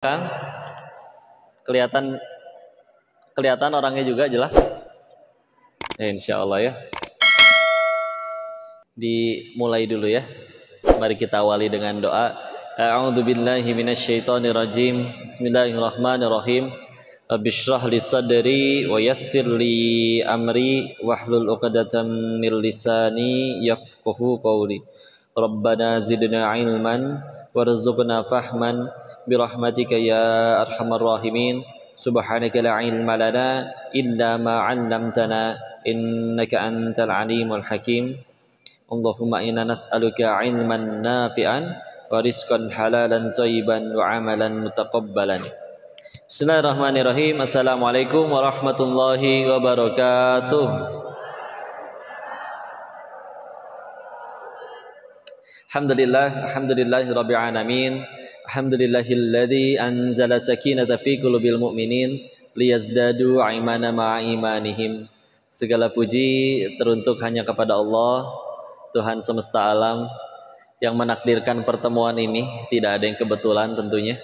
Kang, kelihatan kelihatan orangnya juga jelas. Insya Allah ya. Dimulai dulu ya. Mari kita awali dengan doa. A'udzu billahi minasyaitonir rajim. Bismillahirrahmanirrahim. Rabbiyshrah li sadri wa yassir li amri wahlul 'uqdatam min lisani yafqahu qawli. Rabbana zidna ilman warzuqna fahman birahmatika ya arhamar rahimin. Subhanaka la ilma lana illa ma 'allamtana innaka antal alimul hakim. Allahumma inna nas'aluka ilman nafi'an wa rizqan halalan thayyiban wa amalan mutaqabbalan. Bismillahirrahmanirrahim. Assalamualaikum warahmatullahi wabarakatuh. Alhamdulillahi rabbil alamin. Alhamdulillahilladzi anzala sakinata fi qulubil mu'minin liyazdadu imana ma'a imanihim. Segala puji teruntuk hanya kepada Allah, Tuhan semesta alam, yang menakdirkan pertemuan ini. Tidak ada yang kebetulan tentunya.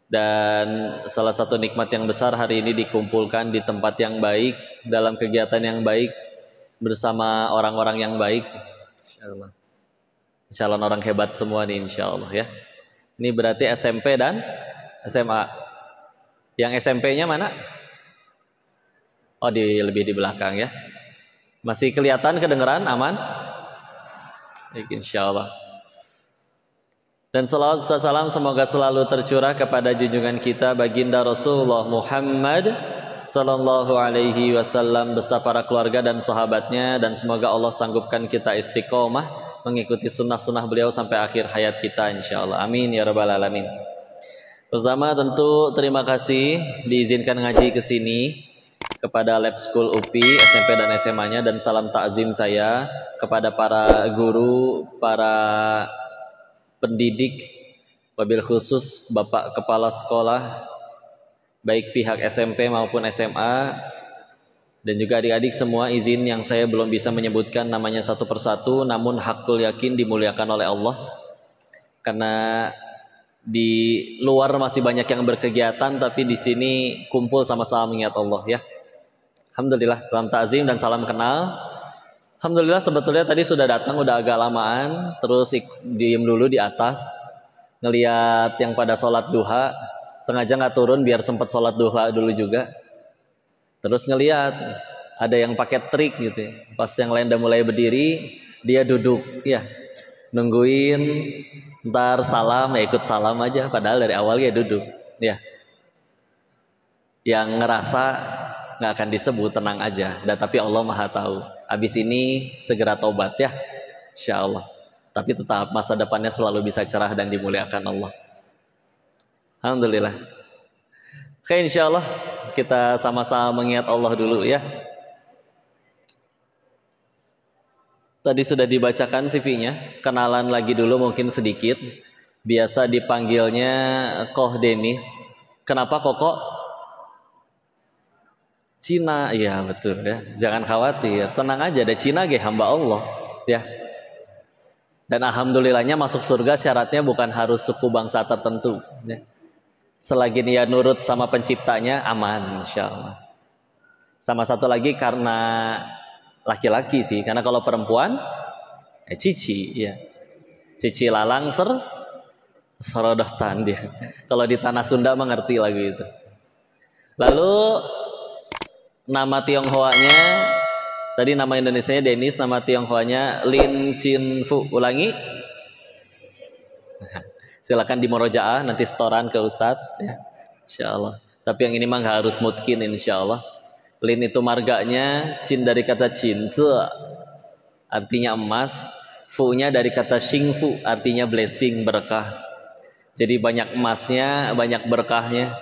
Dan salah satu nikmat yang besar hari ini dikumpulkan di tempat yang baik, dalam kegiatan yang baik, bersama orang-orang yang baik. Insyaallah. Calon orang hebat semua nih insyaallah ya. Ini berarti SMP dan SMA. Yang SMP-nya mana? Oh, lebih di belakang ya. Masih kelihatan, kedengeran, aman? Insyaallah. Dan salawat salam semoga selalu tercurah kepada junjungan kita baginda Rasulullah Muhammad sallallahu alaihi wasallam beserta para keluarga dan sahabatnya, dan semoga Allah sanggupkan kita istiqomah mengikuti sunnah-sunnah beliau sampai akhir hayat kita insyaallah. Amin ya rabbal alamin. Pertama tentu terima kasih diizinkan ngaji ke sini kepada Lab School UPI SMP dan SMA-nya, dan salam takzim saya kepada para guru, para pendidik, wabil khusus Bapak Kepala Sekolah baik pihak SMP maupun SMA, dan juga adik-adik semua. Izin yang saya belum bisa menyebutkan namanya satu persatu, namun hakul yakin dimuliakan oleh Allah, karena di luar masih banyak yang berkegiatan, tapi di sini kumpul sama-sama mengingat Allah ya. Alhamdulillah, salam ta'zim dan salam kenal. Alhamdulillah sebetulnya tadi sudah datang, udah agak lamaan, terus diem dulu di atas ngeliat yang pada sholat duha, sengaja nggak turun biar sempat sholat duha dulu juga. Terus ngeliat ada yang pakai trik gitu ya. Pas yang lain udah mulai berdiri, dia duduk ya, nungguin ntar salam ya ikut salam aja, padahal dari awal ya duduk ya. Yang ngerasa nggak akan disebut, tenang aja, dan tapi Allah maha tahu. Abis ini segera tobat ya insyaallah, tapi tetap masa depannya selalu bisa cerah dan dimuliakan Allah. Alhamdulillah. Oke, insyaallah kita sama-sama mengingat Allah dulu ya. Tadi sudah dibacakan CV-nya, kenalan lagi dulu mungkin sedikit. Biasa dipanggilnya Koh Denis. Kenapa Koko? Cina, iya betul ya. Jangan khawatir, tenang aja, ada Cina ge hamba Allah ya. Dan alhamdulillahnya masuk surga syaratnya bukan harus suku bangsa tertentu ya. Selagi dia nurut sama penciptanya aman insyaallah. Sama satu lagi karena laki-laki sih, karena kalau perempuan cici ya. Cici lalang serodotan dia. Kalau di tanah Sunda mengerti lagu itu. Lalu nama Tionghoanya, tadi nama Indonesianya Denis, nama Tionghoanya Lin Chin Fu. Ulangi. Silakan di murojaah nanti setoran ke Ustadz ya. Insyaallah. Tapi yang ini mah nggak harus mutkin insyaallah. Lin itu marganya, Chin dari kata Cintu artinya emas, Fu-nya dari kata Xingfu artinya blessing, berkah. Jadi banyak emasnya, banyak berkahnya.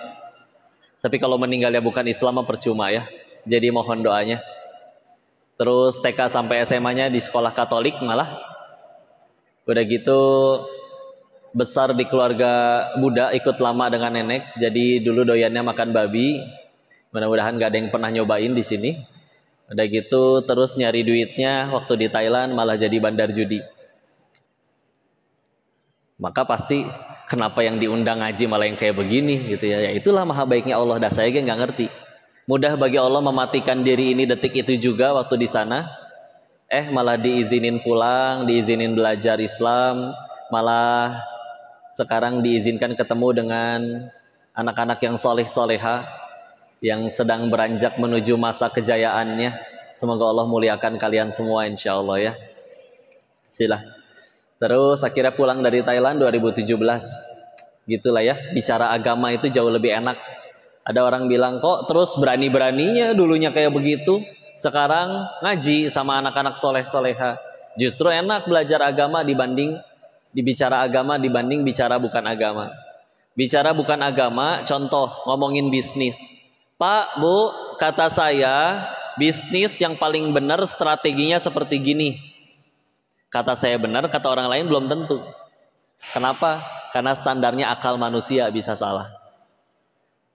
Tapi kalau meninggalnya bukan Islam mah percuma ya. Jadi mohon doanya. Terus TK sampai SMA-nya di sekolah Katolik malah. Udah gitu besar di keluarga Buddha, ikut lama dengan nenek. Jadi dulu doyannya makan babi. Mudah-mudahan gak ada yang pernah nyobain di sini. Udah gitu terus nyari duitnya waktu di Thailand malah jadi bandar judi. Maka pasti kenapa yang diundang ngaji malah yang kayak begini gitu ya. Ya itulah maha baiknya Allah, dah saya nggak ngerti. Mudah bagi Allah mematikan diri ini detik itu juga waktu di sana. Malah diizinin pulang, diizinin belajar Islam, malah sekarang diizinkan ketemu dengan anak-anak yang soleh soleha yang sedang beranjak menuju masa kejayaannya. Semoga Allah muliakan kalian semua insya Allah ya. Sila. Terus akhirnya pulang dari Thailand 2017. Gitulah ya, bicara agama itu jauh lebih enak. Ada orang bilang kok terus berani-beraninya dulunya kayak begitu, sekarang ngaji sama anak-anak soleh soleha. Justru enak belajar agama dibanding dibicara agama dibanding bicara bukan agama. Bicara bukan agama, contoh ngomongin bisnis. Pak, Bu, kata saya bisnis yang paling benar strateginya seperti gini. Kata saya benar, kata orang lain belum tentu. Kenapa? Karena standarnya akal manusia bisa salah.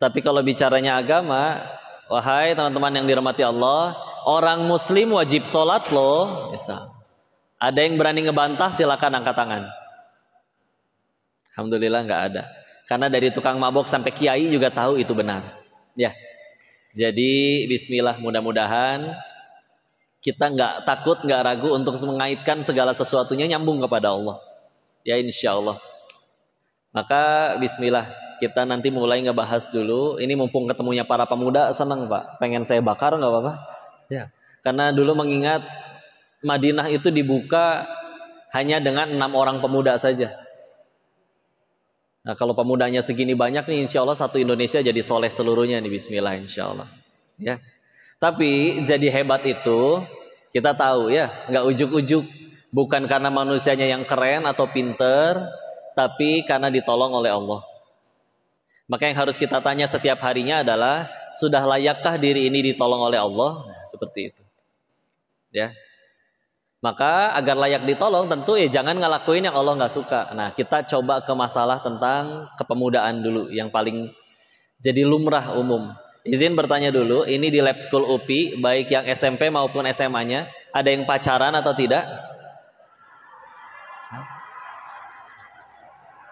Tapi kalau bicaranya agama, wahai teman-teman yang dirahmati Allah, orang muslim wajib sholat loh. Misal, ada yang berani ngebantah silakan angkat tangan. Alhamdulillah nggak ada. Karena dari tukang mabok sampai kiai juga tahu itu benar. Ya, jadi bismillah, mudah-mudahan kita nggak takut, nggak ragu untuk mengaitkan segala sesuatunya nyambung kepada Allah. Ya insya Allah. Maka bismillah, kita nanti mulai ngebahas dulu. Ini mumpung ketemunya para pemuda, senang Pak. Pengen saya bakar nggak apa-apa? Ya. Karena dulu mengingat Madinah itu dibuka hanya dengan 6 orang pemuda saja. Nah kalau pemudanya segini banyak nih, insya Allah satu Indonesia jadi soleh seluruhnya nih. Bismillah insya Allah. Ya. Tapi jadi hebat itu kita tahu ya, nggak ujuk-ujuk. Bukan karena manusianya yang keren atau pinter, tapi karena ditolong oleh Allah. Maka yang harus kita tanya setiap harinya adalah, sudah layakkah diri ini ditolong oleh Allah? Nah, seperti itu. Ya. Maka agar layak ditolong tentu ya jangan ngelakuin yang Allah nggak suka. Nah, kita coba ke masalah tentang kepemudaan dulu yang paling jadi lumrah umum. Izin bertanya dulu, ini di Lab School UPI, baik yang SMP maupun SMA-nya, ada yang pacaran atau tidak?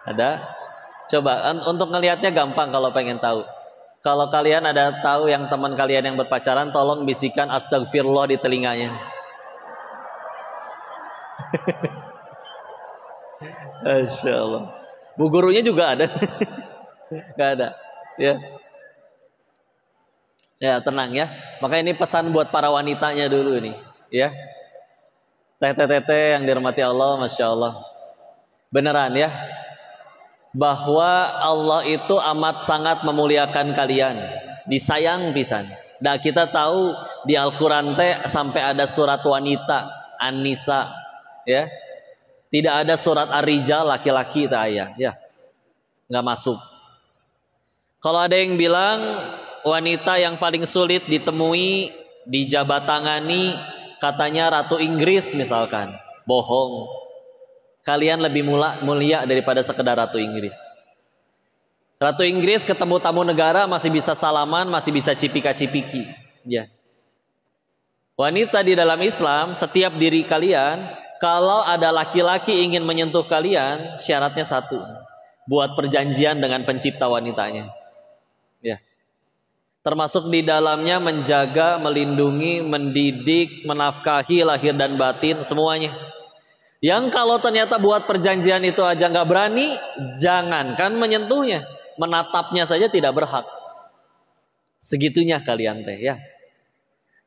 Ada? Coba untuk ngelihatnya gampang kalau pengen tahu. Kalau kalian ada tahu yang teman kalian yang berpacaran, tolong bisikan astagfirullah di telinganya. Masya Allah. Bu gurunya juga ada? Gak ada. Ya. Ya tenang ya. Maka ini pesan buat para wanitanya dulu nih. Ya. Tete yang dirahmati Allah, Masya Allah. Beneran ya. Bahwa Allah itu amat sangat memuliakan kalian, disayang pisan. Nah kita tahu di Al-Quran teh sampai ada surat wanita An-Nisa, ya, tidak ada surat Ar-Rijal laki-laki tak ayah, ya, nggak masuk. Kalau ada yang bilang wanita yang paling sulit ditemui, dijabatangani, katanya Ratu Inggris misalkan, bohong. Kalian lebih mulia daripada sekedar Ratu Inggris. Ratu Inggris ketemu tamu negara masih bisa salaman, masih bisa cipika-cipiki. Ya. Wanita di dalam Islam, setiap diri kalian, kalau ada laki-laki ingin menyentuh kalian, syaratnya satu, buat perjanjian dengan pencipta wanitanya. Ya. Termasuk di dalamnya menjaga, melindungi, mendidik, menafkahi lahir dan batin semuanya. Yang kalau ternyata buat perjanjian itu aja nggak berani, jangankan menyentuhnya, menatapnya saja tidak berhak. Segitunya kalian teh ya.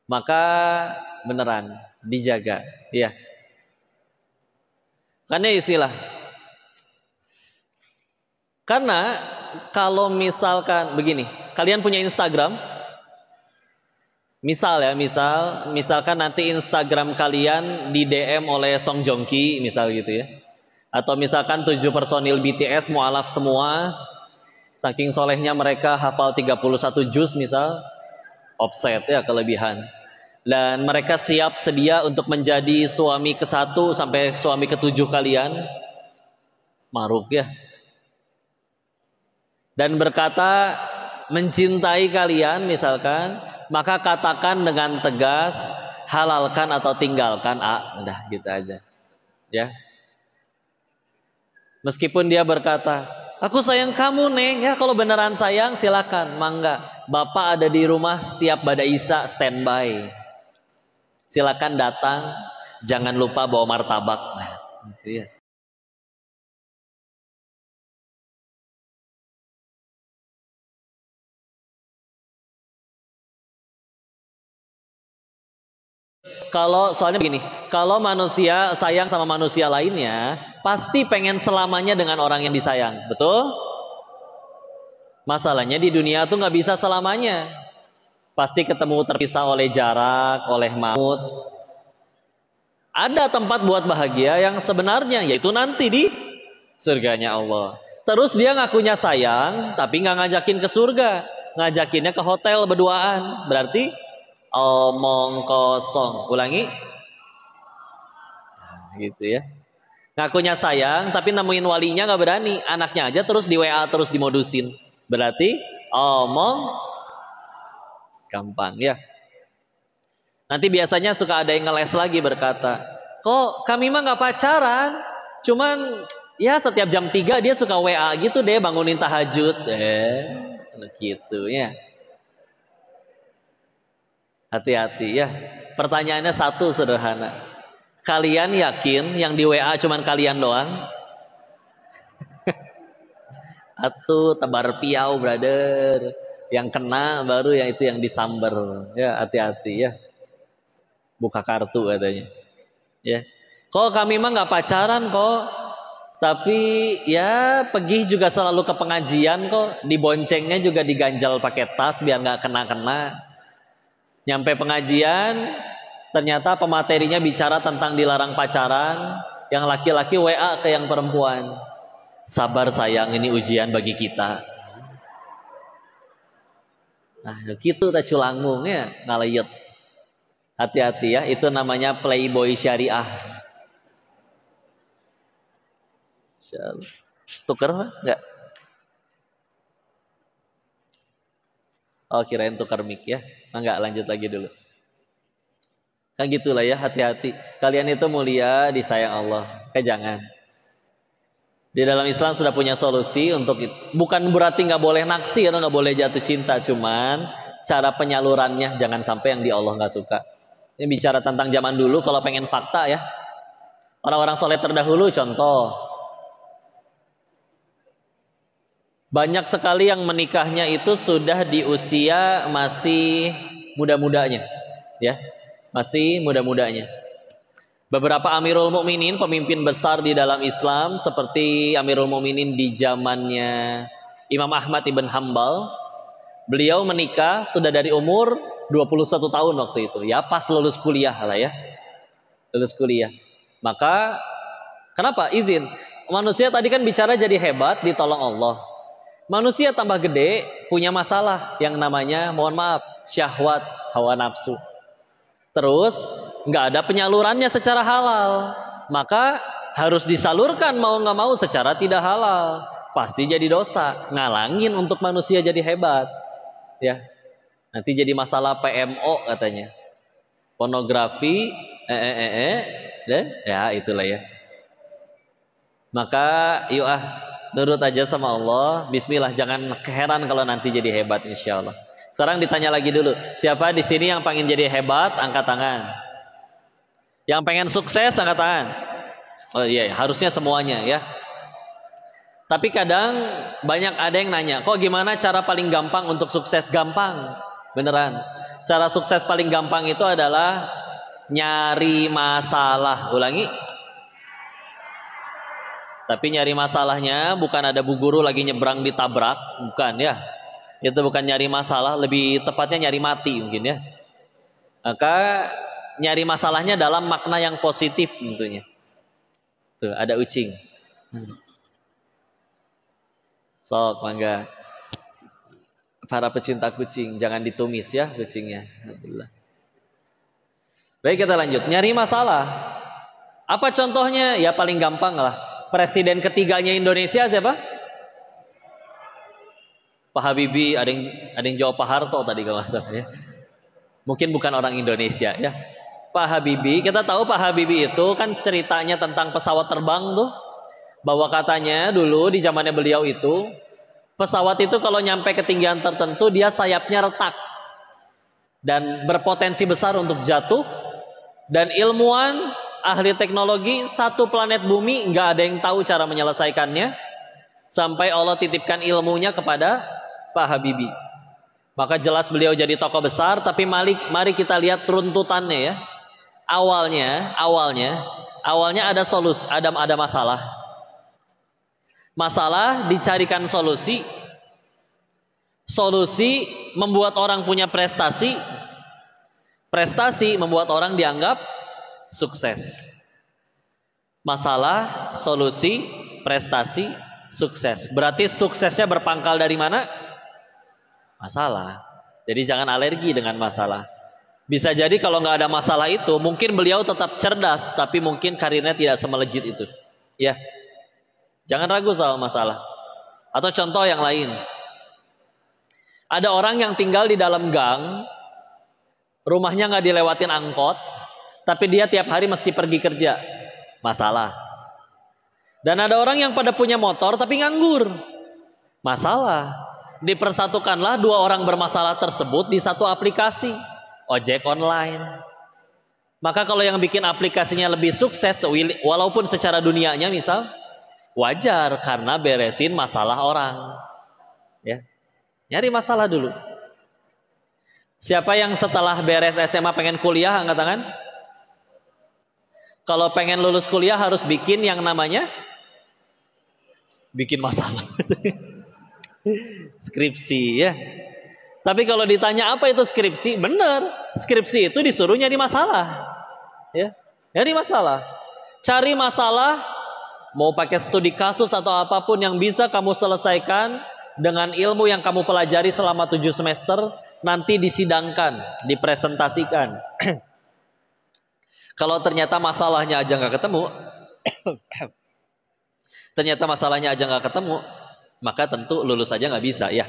Maka beneran dijaga, ya. Karena istilah. Karena kalau misalkan begini, kalian punya Instagram? Misalkan nanti Instagram kalian di DM oleh Song Joong Ki misal gitu ya. Atau misalkan 7 personil BTS mualaf semua, saking solehnya mereka hafal 31 juz misal, offset ya kelebihan. Dan mereka siap sedia untuk menjadi suami ke-1 sampai suami ke-7 kalian. Maruk ya. Dan berkata mencintai kalian misalkan, maka katakan dengan tegas, halalkan atau tinggalkan A. Udah gitu aja. Ya. Meskipun dia berkata, Aku sayang kamu, Neng. Ya kalau beneran sayang silakan, mangga. Bapak ada di rumah setiap Bada Isya standby. Silakan datang. Jangan lupa bawa martabak. Nah, gitu ya. Kalau soalnya begini, kalau manusia sayang sama manusia lainnya, pasti pengen selamanya dengan orang yang disayang, betul? Masalahnya di dunia tuh nggak bisa selamanya. Pasti ketemu terpisah oleh jarak, oleh maut. Ada tempat buat bahagia yang sebenarnya, yaitu nanti di surganya Allah. Terus dia ngakunya sayang, tapi nggak ngajakin ke surga, ngajakinnya ke hotel berduaan. Berarti omong kosong. Ulangi, nah, gitu ya. Ngakunya sayang, tapi nemuin walinya nggak berani. Anaknya aja terus di WA terus dimodusin. Berarti omong gampang ya. Nanti biasanya suka ada yang ngeles lagi berkata, kok kami mah nggak pacaran, cuman ya setiap jam 3 dia suka WA gitu deh, bangunin tahajud. Gitu ya. Hati-hati ya. Pertanyaannya satu sederhana. Kalian yakin yang di WA cuman kalian doang? Atau tebar piau brother. Yang kena baru yang itu yang disamber. Ya hati-hati ya. Buka kartu katanya. Ya. Kok kami mah nggak pacaran kok. Tapi ya pergi juga selalu ke pengajian kok. Diboncengnya juga diganjal pakai tas biar nggak kena-kena. Nyampe pengajian, ternyata pematerinya bicara tentang dilarang pacaran. Yang laki-laki WA ke yang perempuan. Sabar sayang, ini ujian bagi kita. Nah gitu tak culangung ya, ngalayet. Hati-hati ya, itu namanya playboy syariah. Tuker enggak? Oh kirain tukar mic ya. Enggak, lanjut lagi dulu. Kan gitulah ya, hati-hati. Kalian itu mulia, disayang Allah. Jangan. Di dalam Islam sudah punya solusi untuk itu. Bukan berarti nggak boleh naksir, nggak boleh jatuh cinta. Cuman cara penyalurannya jangan sampai yang di Allah nggak suka. Ini bicara tentang zaman dulu. Kalau pengen fakta ya, orang-orang soleh terdahulu contoh. Banyak sekali yang menikahnya itu sudah di usia masih muda-mudanya, ya, masih muda-mudanya. Beberapa Amirul Mukminin, pemimpin besar di dalam Islam, seperti Amirul Mukminin di zamannya Imam Ahmad ibn Hambal, beliau menikah sudah dari umur 21 tahun waktu itu, ya pas lulus kuliah lah ya, lulus kuliah. Maka kenapa izin? Manusia tadi kan bicara jadi hebat, ditolong Allah. Manusia tambah gede, punya masalah yang namanya, mohon maaf, syahwat, hawa nafsu. Terus nggak ada penyalurannya secara halal, maka harus disalurkan mau nggak mau secara tidak halal. Pasti jadi dosa, ngalangin untuk manusia jadi hebat, ya. Nanti jadi masalah PMO katanya, pornografi, ya itulah ya. Maka yuk nurut aja sama Allah. Bismillah, jangan keheran kalau nanti jadi hebat insya Allah. Sekarang ditanya lagi dulu, siapa di sini yang pengen jadi hebat? Angkat tangan. Yang pengen sukses angkat tangan. Oh iya, harusnya semuanya ya. Tapi kadang banyak ada yang nanya, kok gimana cara paling gampang untuk sukses? Gampang, beneran. Cara sukses paling gampang itu adalah nyari masalah. Ulangi. Tapi nyari masalahnya bukan ada bu guru lagi nyebrang ditabrak, bukan ya. Itu bukan nyari masalah, lebih tepatnya nyari mati mungkin ya. Maka nyari masalahnya dalam makna yang positif tentunya. Tuh ada ucing. Sok mangga. Para pecinta kucing jangan ditumis ya kucingnya. Alhamdulillah. Baik, kita lanjut. Nyari masalah. Apa contohnya? Ya paling gampang lah. Presiden ketiganya Indonesia siapa? Pak Habibie. Ada yang jawab Pak Harto tadi kalau masalah ya. Mungkin bukan orang Indonesia ya. Pak Habibie, kita tahu Pak Habibie itu kan ceritanya tentang pesawat terbang tuh. bahwa katanya dulu di zamannya beliau itu pesawat itu kalau nyampe ketinggian tertentu dia sayapnya retak dan berpotensi besar untuk jatuh, dan ilmuwan ahli teknologi satu planet bumi nggak ada yang tahu cara menyelesaikannya sampai Allah titipkan ilmunya kepada Pak Habibie. Maka jelas beliau jadi tokoh besar, tapi mari kita lihat runtutannya ya. Awalnya ada solusi, ada masalah. Masalah dicarikan solusi. Solusi membuat orang punya prestasi. Prestasi membuat orang dianggap sukses. Masalah, solusi, prestasi, sukses. Berarti suksesnya berpangkal dari mana? Masalah. Jadi jangan alergi dengan masalah. Bisa jadi kalau nggak ada masalah itu, mungkin beliau tetap cerdas, tapi mungkin karirnya tidak semelejit itu. Ya, jangan ragu soal masalah. Atau contoh yang lain. Ada orang yang tinggal di dalam gang, rumahnya nggak dilewatin angkot, tapi dia tiap hari mesti pergi kerja. Masalah. Dan ada orang yang pada punya motor tapi nganggur. Masalah. Dipersatukanlah dua orang bermasalah tersebut di satu aplikasi ojek online. Maka kalau yang bikin aplikasinya lebih sukses, walaupun secara dunianya misal, wajar karena beresin masalah orang. Ya, nyari masalah dulu. Siapa yang setelah beres SMA pengen kuliah, angkat tangan? Kalau pengen lulus kuliah harus bikin yang namanya bikin masalah. Skripsi ya. Tapi kalau ditanya apa itu skripsi, benar, skripsi itu disuruh nyari masalah. Ya, nyari masalah. Cari masalah, mau pakai studi kasus atau apapun yang bisa kamu selesaikan dengan ilmu yang kamu pelajari selama 7 semester, nanti disidangkan, dipresentasikan. Kalau ternyata masalahnya aja nggak ketemu, maka tentu lulus aja nggak bisa ya.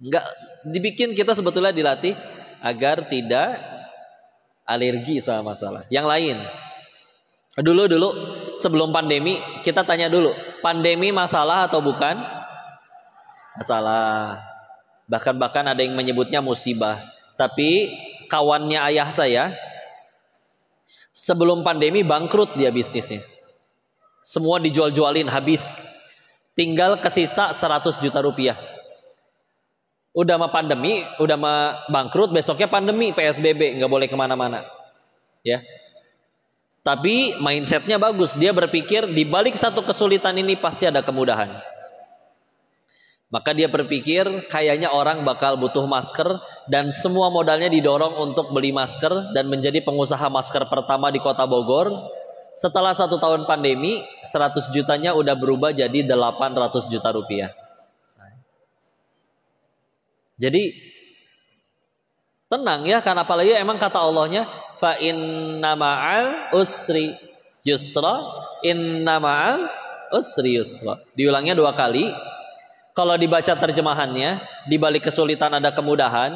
Nggak dibikin, kita sebetulnya dilatih agar tidak alergi sama masalah. Yang lain, dulu sebelum pandemi kita tanya dulu, pandemi masalah atau bukan? Masalah. Bahkan ada yang menyebutnya musibah. Tapi kawannya ayah saya sebelum pandemi bangkrut dia bisnisnya. Semua dijual-jualin habis. Tinggal kesisa 100 juta rupiah. Udah mah pandemi, udah mah bangkrut, besoknya pandemi, PSBB, nggak boleh kemana-mana. Ya. Tapi mindsetnya bagus. Dia berpikir di balik satu kesulitan ini pasti ada kemudahan. Maka dia berpikir kayaknya orang bakal butuh masker, dan semua modalnya didorong untuk beli masker dan menjadi pengusaha masker pertama di kota Bogor. Setelah 1 tahun pandemi, 100 jutanya udah berubah jadi 800 juta rupiah. Jadi tenang ya, karena apalagi emang kata Allahnya fa inna ma'al usri yusra, inna ma'al usri yusra. Diulangnya 2 kali. Kalau dibaca terjemahannya, di balik kesulitan ada kemudahan.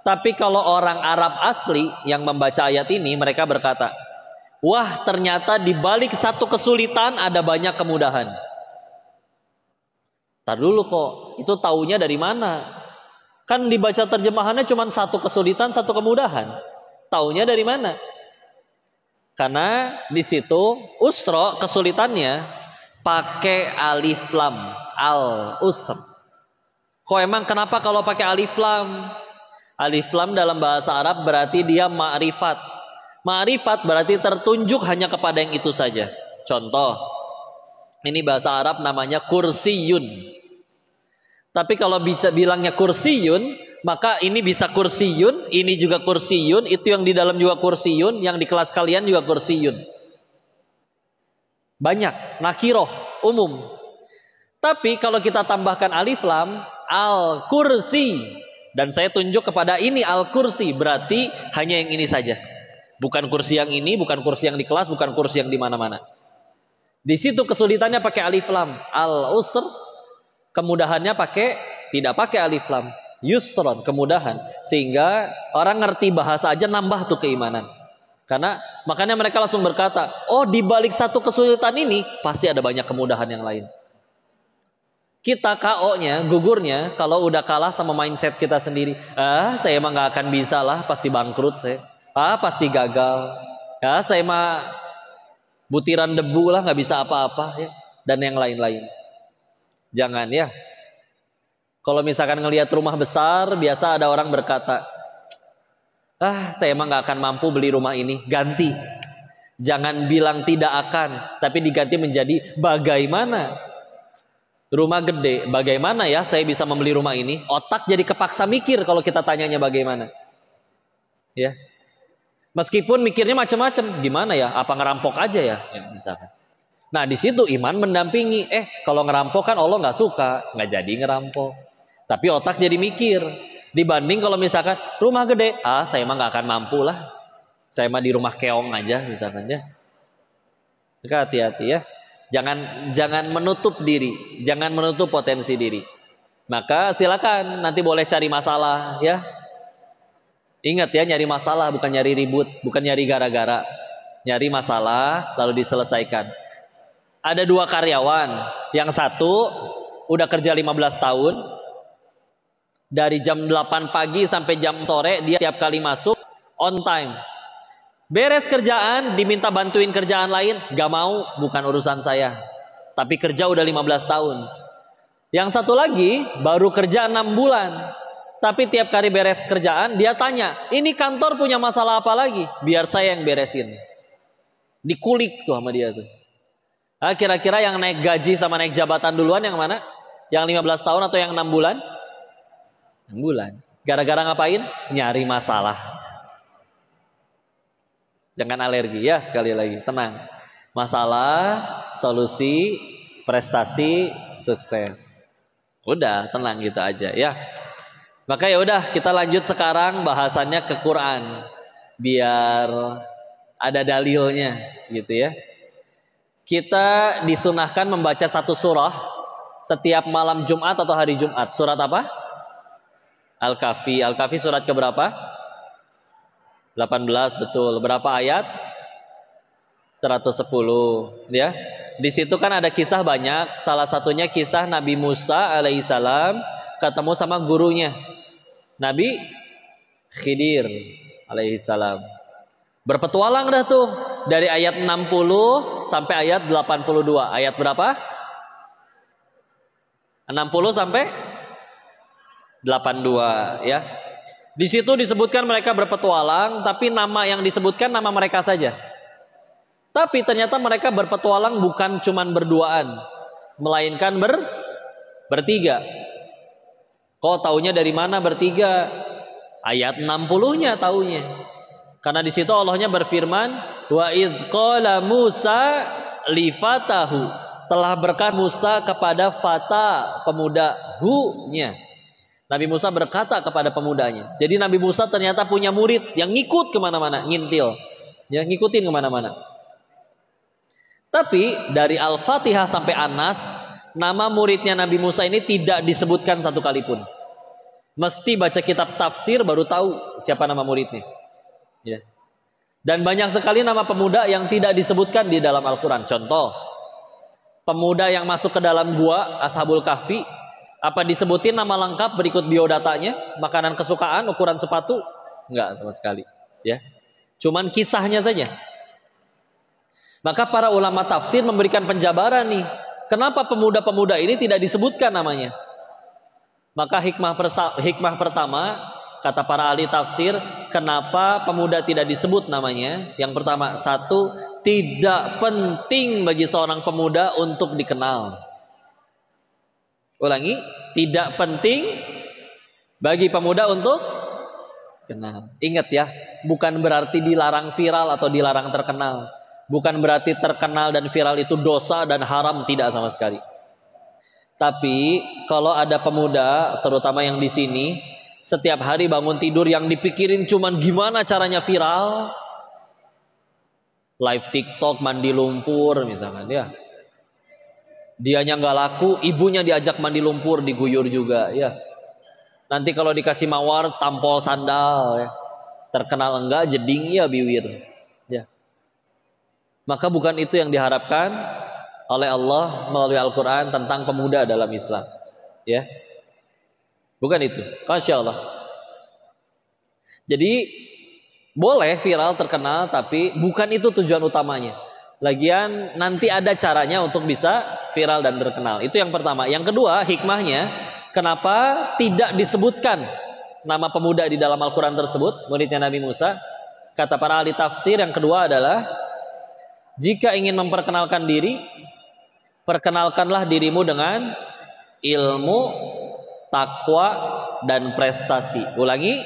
Tapi kalau orang Arab asli yang membaca ayat ini, mereka berkata, wah, ternyata di balik satu kesulitan ada banyak kemudahan. Tar dulu kok, itu taunya dari mana? Kan dibaca terjemahannya cuma satu kesulitan, satu kemudahan. Taunya dari mana? Karena di situ usra kesulitannya pakai alif lam, al usr. Kok emang kenapa kalau pakai alif lam? Alif lam dalam bahasa Arab berarti dia ma'rifat. Ma'rifat berarti tertunjuk hanya kepada yang itu saja. Contoh, ini bahasa Arab namanya kursiyun. Tapi kalau bilangnya kursiyun, maka ini bisa kursiyun, ini juga kursiyun, itu yang di dalam juga kursiyun, yang di kelas kalian juga kursiyun. Banyak, nakiroh, umum. Tapi kalau kita tambahkan alif lam, al-kursi, dan saya tunjuk kepada ini al-kursi, berarti hanya yang ini saja. Bukan kursi yang ini, bukan kursi yang di kelas, bukan kursi yang di mana-mana. Di situ kesulitannya pakai alif lam. Al-usr, kemudahannya tidak pakai alif lam. Yusron, kemudahan. Sehingga orang ngerti bahasa aja nambah tuh keimanan. Karena makanya mereka langsung berkata, oh di balik satu kesulitan ini pasti ada banyak kemudahan yang lain. Kita KO-nya, gugurnya kalau udah kalah sama mindset kita sendiri. Saya emang gak akan bisa lah, pasti bangkrut saya. Pasti gagal. Saya mah butiran debu lah, gak bisa apa-apa ya. Dan yang lain-lain. Jangan ya. Kalau misalkan ngelihat rumah besar, biasa ada orang berkata, saya emang gak akan mampu beli rumah ini. Ganti. Jangan bilang tidak akan, tapi diganti menjadi bagaimana. Rumah gede, bagaimana ya saya bisa membeli rumah ini? Otak jadi kepaksa mikir kalau kita tanyanya bagaimana. Ya. Meskipun mikirnya macam-macam, gimana ya? Apa ngerampok aja ya? Misalkan. Nah di situ iman mendampingi. Kalau ngerampok kan Allah nggak suka, nggak jadi ngerampok. Tapi otak jadi mikir. Dibanding kalau misalkan rumah gede, saya emang nggak akan mampu lah. Saya mah di rumah keong aja misalkan ya. Maka hati-hati ya. Jangan menutup diri, jangan menutup potensi diri. Maka silakan nanti boleh cari masalah ya. Ingat ya, nyari masalah bukan nyari ribut, bukan nyari gara-gara. Nyari masalah lalu diselesaikan. Ada 2 karyawan, yang satu udah kerja 15 tahun. Dari jam 8 pagi sampai jam sore dia tiap kali masuk on time. Beres kerjaan, diminta bantuin kerjaan lain, gak mau, bukan urusan saya. Tapi kerja udah 15 tahun. Yang satu lagi baru kerja 6 bulan. Tapi tiap kali beres kerjaan dia tanya, ini kantor punya masalah apa lagi? Biar saya yang beresin. Dikulik tuh sama dia tuh. Kira-kira yang naik gaji sama naik jabatan duluan yang mana? Yang 15 tahun atau yang 6 bulan? 6 bulan. Gara-gara ngapain? Nyari masalah. Jangan alergi ya, sekali lagi. Tenang. Masalah, solusi, prestasi, sukses. Udah, tenang gitu aja ya. Maka ya udah, kita lanjut sekarang bahasannya ke Quran. Biar ada dalilnya gitu ya. Kita disunahkan membaca satu surah setiap malam Jumat atau hari Jumat. Surat apa? Al-Kahfi. Al-Kahfi surat keberapa? 18, betul. Berapa ayat? 110 ya. Di situ kan ada kisah banyak. Salah satunya kisah Nabi Musa alaihissalam ketemu sama gurunya Nabi Khidir alaihissalam. Berpetualang dah tuh dari ayat 60 sampai ayat 82. Ayat berapa? 60 sampai 82 ya. Di situ disebutkan mereka berpetualang, tapi nama yang disebutkan nama mereka saja. Tapi ternyata mereka berpetualang bukan cuman berduaan, melainkan bertiga. Kok taunya dari mana bertiga? Ayat 60-nya taunya. Karena di situ Allahnya berfirman, wa idz qala Musa li fatahu, telah berkata Musa kepada fata, pemuda, hu-nya. Nabi Musa berkata kepada pemudanya. Jadi Nabi Musa ternyata punya murid yang ngikut kemana-mana, ngintil, ya, ngikutin kemana-mana. Tapi dari Al-Fatihah sampai An-Nas, nama muridnya Nabi Musa ini tidak disebutkan satu kali pun. Mesti baca kitab tafsir baru tahu siapa nama muridnya. Ya. Dan banyak sekali nama pemuda yang tidak disebutkan di dalam Al-Quran. Contoh, pemuda yang masuk ke dalam gua Ashabul Kahfi, apa disebutin nama lengkap berikut biodatanya, makanan kesukaan, ukuran sepatu? Enggak sama sekali, ya. Cuman kisahnya saja. Maka para ulama tafsir memberikan penjabaran nih, kenapa pemuda-pemuda ini tidak disebutkan namanya? Maka hikmah pertama, kata para ahli tafsir, kenapa pemuda tidak disebut namanya? Yang pertama, satu, tidak penting bagi seorang pemuda untuk dikenal. Ulangi, tidak penting bagi pemuda untuk kenal. Ingat ya, bukan berarti dilarang viral atau dilarang terkenal. Bukan berarti terkenal dan viral itu dosa dan haram, tidak sama sekali. Tapi kalau ada pemuda, terutama yang di sini, setiap hari bangun tidur yang dipikirin cuman gimana caranya viral, live TikTok mandi lumpur misalkan ya. Dianya nggak laku, ibunya diajak mandi lumpur, diguyur juga ya. Nanti kalau dikasih mawar tampol sandal ya. Terkenal enggak jeding ya biwir. Maka bukan itu yang diharapkan oleh Allah melalui Al-Quran tentang pemuda dalam Islam. Ya, bukan itu. Masya Allah. Jadi boleh viral terkenal, tapi bukan itu tujuan utamanya. Lagian nanti ada caranya untuk bisa viral dan terkenal. Itu yang pertama. Yang kedua, hikmahnya kenapa tidak disebutkan nama pemuda di dalam Al-Quran tersebut, muridnya Nabi Musa. Kata para ahli tafsir, yang kedua adalah jika ingin memperkenalkan diri, perkenalkanlah dirimu dengan ilmu, takwa, dan prestasi. Ulangi.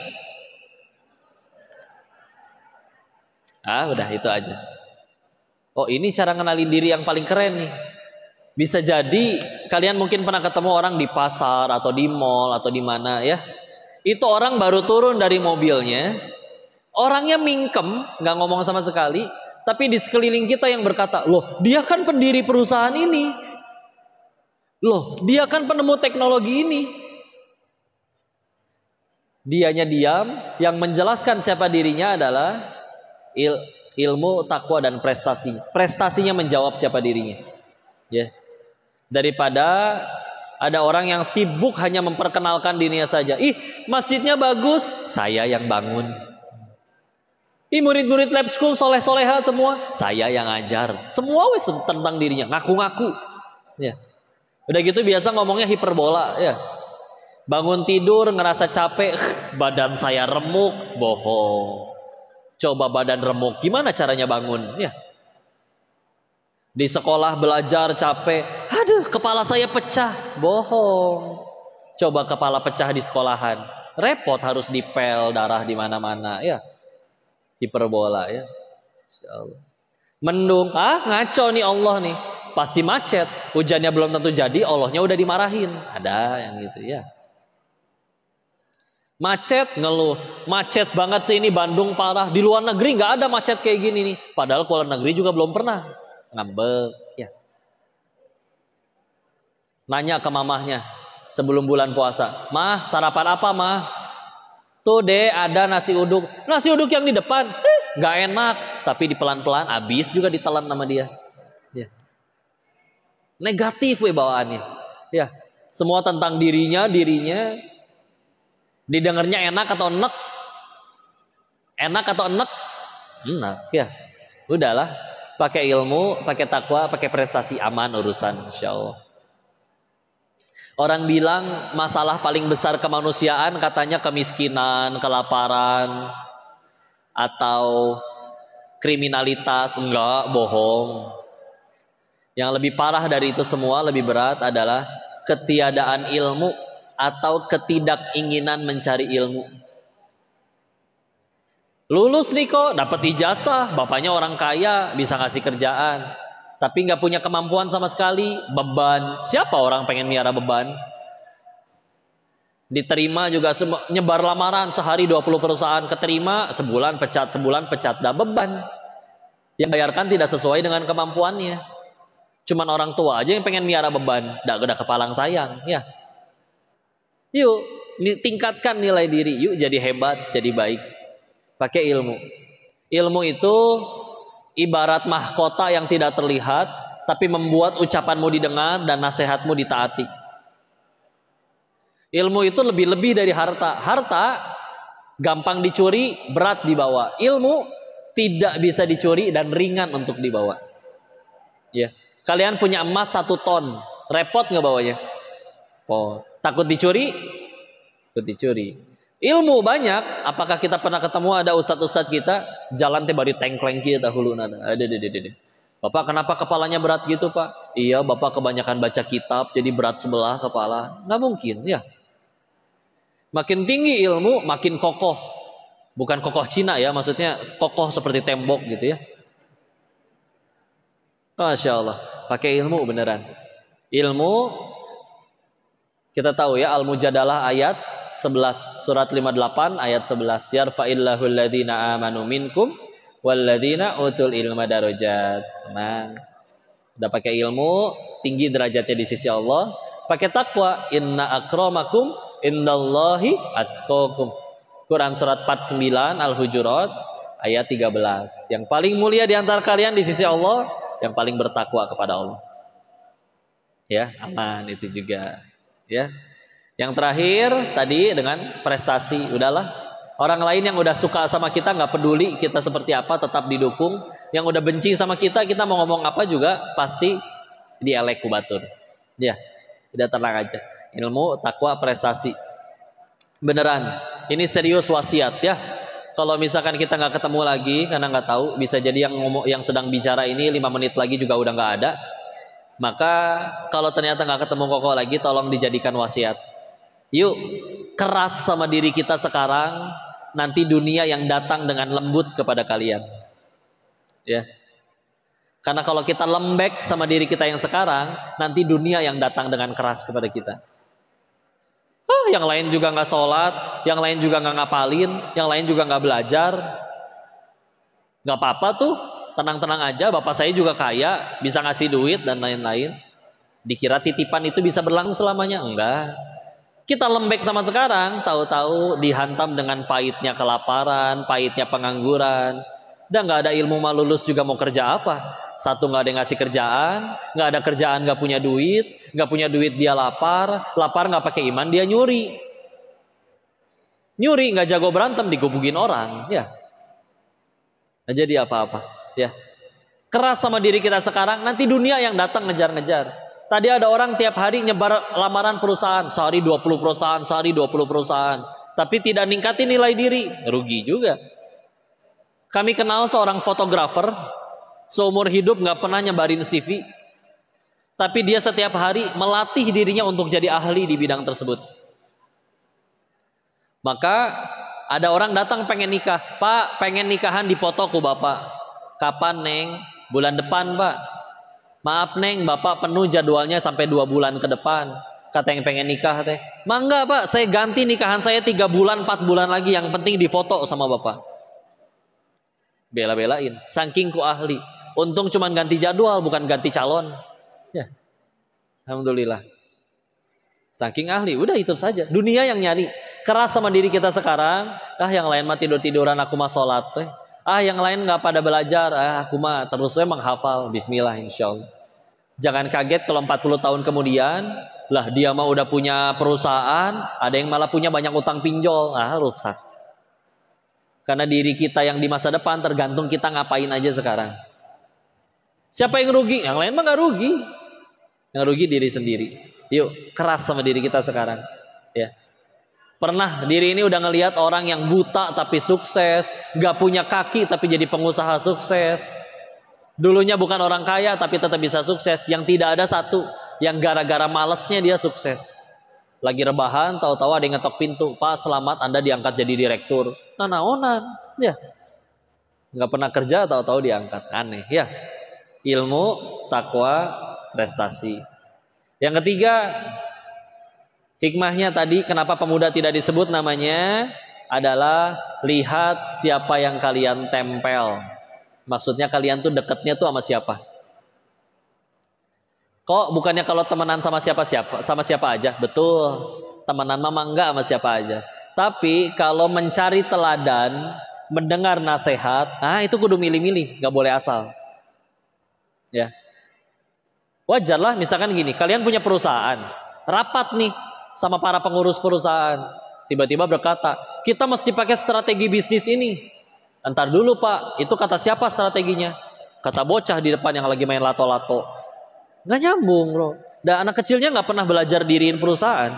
Udah itu aja. Oh, ini cara ngenalin diri yang paling keren nih. Bisa jadi kalian mungkin pernah ketemu orang di pasar atau di mall atau di mana ya. Itu orang baru turun dari mobilnya, orangnya mingkem, nggak ngomong sama sekali, tapi di sekeliling kita yang berkata, loh dia kan pendiri perusahaan ini, loh dia kan penemu teknologi ini. Dianya diam, yang menjelaskan siapa dirinya adalah ilmu, takwa, dan prestasi. Prestasinya menjawab siapa dirinya. Ya. Daripada ada orang yang sibuk hanya memperkenalkan dirinya saja. Ih, masjidnya bagus, saya yang bangun. Ih, murid-murid lab school soleh-soleha semua, saya yang ngajar. Semua wes tentang dirinya, ngaku-ngaku. Ya. Udah gitu biasa ngomongnya hiperbola, ya. Bangun tidur ngerasa capek, badan saya remuk, bohong. Coba badan remuk, gimana caranya bangun? Ya. Di sekolah belajar capek, aduh kepala saya pecah, bohong. Coba kepala pecah di sekolahan, repot harus dipel, darah di mana-mana, ya. Hiperbola, ya. Insyaallah. Mendung, ngaco nih Allah nih, pasti macet. Hujannya belum tentu jadi, Allahnya udah dimarahin. Ada yang gitu, ya. Macet ngeluh, macet banget sih ini Bandung parah. Di luar negeri nggak ada macet kayak gini nih. Padahal ke luar negeri juga belum pernah. Ngambek, ya. Nanya ke mamahnya sebelum bulan puasa, mah sarapan apa mah? Tuh deh ada nasi uduk. Nasi uduk yang di depan, nggak enak. Tapi di pelan-pelan, abis juga ditelan sama dia. Ya. Negatif bawaannya. Ya, semua tentang dirinya. Didengarnya enak atau enek? Enak atau enek? Enak, ya. Udahlah, pakai ilmu, pakai takwa, pakai prestasi, aman urusan, insyaallah. Orang bilang masalah paling besar kemanusiaan katanya kemiskinan, kelaparan, atau kriminalitas. Enggak, bohong. Yang lebih parah dari itu semua, lebih berat adalah ketiadaan ilmu atau ketidakinginan mencari ilmu. Lulus nih kok, dapat ijazah, bapaknya orang kaya, bisa ngasih kerjaan, tapi nggak punya kemampuan sama sekali, beban. Siapa orang pengen miara beban? Diterima juga nyebar lamaran, sehari 20 perusahaan keterima, sebulan pecat, dah beban. Yang bayarkan tidak sesuai dengan kemampuannya. Cuman orang tua aja yang pengen miara beban, dah kepalang sayang, ya. Yuk, tingkatkan nilai diri. Yuk jadi hebat, jadi baik. Pakai ilmu. Ilmu itu ibarat mahkota yang tidak terlihat, tapi membuat ucapanmu didengar dan nasihatmu ditaati. Ilmu itu lebih-lebih dari harta. Harta gampang dicuri, berat dibawa. Ilmu tidak bisa dicuri dan ringan untuk dibawa. Ya, kalian punya emas 1 ton, repot nggak bawanya? Takut dicuri? Takut dicuri. Ilmu banyak. Apakah kita pernah ketemu ada ustadz-ustadz kita jalan teh bari tengkleng kita hulu nada. Bapak kenapa kepalanya berat gitu pak? Iya bapak kebanyakan baca kitab jadi berat sebelah kepala. Nggak mungkin ya. Makin tinggi ilmu makin kokoh. Bukan kokoh Cina ya, maksudnya kokoh seperti tembok gitu ya. Masya Allah. Pakai ilmu beneran. Ilmu kita tahu ya, Al-Mujadalah ayat 11, surat 58 ayat 11. Yarfa'illahu alladhina amanu minkum walladhina utul ilma darajat. Nah, udah pakai ilmu, tinggi derajatnya di sisi Allah. Pakai takwa, inna akramakum indallahi atqakum. Quran surat 49 Al-Hujurat ayat 13. Yang paling mulia di antara kalian di sisi Allah yang paling bertakwa kepada Allah. Ya, aman itu juga. Ya. Yang terakhir tadi dengan prestasi, udahlah. Orang lain yang udah suka sama kita nggak peduli kita seperti apa, tetap didukung. Yang udah benci sama kita mau ngomong apa juga pasti dielek kubatur. Ya, udah tenang aja. Ilmu, takwa, prestasi. Beneran, ini serius wasiat ya. Kalau misalkan kita nggak ketemu lagi karena nggak tahu, bisa jadi yang sedang bicara ini 5 menit lagi juga udah nggak ada. Maka kalau ternyata nggak ketemu kokoh lagi, tolong dijadikan wasiat. Yuk keras sama diri kita sekarang, nanti dunia yang datang dengan lembut kepada kalian. Ya. Karena kalau kita lembek sama diri kita yang sekarang, nanti dunia yang datang dengan keras kepada kita. Yang lain juga nggak sholat, yang lain juga nggak ngapalin, yang lain juga nggak belajar. Nggak apa-apa tuh, tenang-tenang aja. Bapak saya juga kaya, bisa ngasih duit dan lain-lain. Dikira titipan itu bisa berlangsung selamanya? Enggak. Kita lembek sama sekarang, tahu-tahu dihantam dengan pahitnya kelaparan, pahitnya pengangguran. Dan nggak ada ilmu mah lulus juga mau kerja apa? Satu nggak ada yang ngasih kerjaan, nggak ada kerjaan nggak punya duit dia lapar nggak pakai iman dia nyuri nggak jago berantem digebukin orang, ya. Nggak jadi apa-apa, ya. Keras sama diri kita sekarang, nanti dunia yang datang ngejar-ngejar. Tadi ada orang tiap hari nyebar lamaran perusahaan, sehari 20 perusahaan, sehari 20 perusahaan. Tapi tidak ningkatin nilai diri, rugi juga. Kami kenal seorang fotografer, seumur hidup nggak pernah nyebarin CV. Tapi dia setiap hari melatih dirinya untuk jadi ahli di bidang tersebut. Maka ada orang datang pengen nikah. Pak, pengen nikahan dipotoku bapak. Kapan neng? Bulan depan pak. Maaf neng, bapak penuh jadwalnya sampai 2 bulan ke depan. Kata yang pengen nikah teh, mangga pak, saya ganti nikahan saya 3 bulan 4 bulan lagi, yang penting difoto sama bapak. Bela-belain, saking ku ahli. Untung cuman ganti jadwal, bukan ganti calon. Ya, alhamdulillah. Saking ahli, udah itu saja. Dunia yang nyari. Keras sama diri kita sekarang. Yang lain mah tidur-tiduran, aku mah sholat teh. Yang lain nggak pada belajar, aku mah terus memang hafal. Bismillah insyaallah. Jangan kaget kalau 40 tahun kemudian, lah dia mah udah punya perusahaan, ada yang malah punya banyak utang pinjol, rusak. Karena diri kita yang di masa depan tergantung kita ngapain aja sekarang. Siapa yang rugi? Yang lain mah nggak rugi. Yang rugi diri sendiri. Yuk keras sama diri kita sekarang. Ya. Pernah diri ini udah ngelihat orang yang buta tapi sukses, nggak punya kaki tapi jadi pengusaha sukses. Dulunya bukan orang kaya tapi tetap bisa sukses. Yang tidak ada satu yang gara-gara malesnya dia sukses. Lagi rebahan, tahu-tahu ada yang ngetok pintu. Pak, selamat, Anda diangkat jadi direktur. Naonan, ya. Nggak pernah kerja, tahu-tahu diangkat. Aneh, ya. Ilmu, takwa, prestasi. Yang ketiga, hikmahnya tadi kenapa pemuda tidak disebut namanya adalah lihat siapa yang kalian tempel. Maksudnya kalian tuh deketnya tuh sama siapa? Kok bukannya kalau temenan sama siapa aja? Betul, temenan mah enggak sama siapa aja. Tapi kalau mencari teladan, mendengar nasihat, itu kudu milih-milih, nggak boleh asal. Ya, wajarlah misalkan gini, kalian punya perusahaan, rapat nih sama para pengurus perusahaan, tiba-tiba berkata, kita mesti pakai strategi bisnis ini. Entar dulu pak, itu kata siapa strateginya? Kata bocah di depan yang lagi main lato-lato. Nggak nyambung bro. Dan anak kecilnya nggak pernah belajar diriin perusahaan.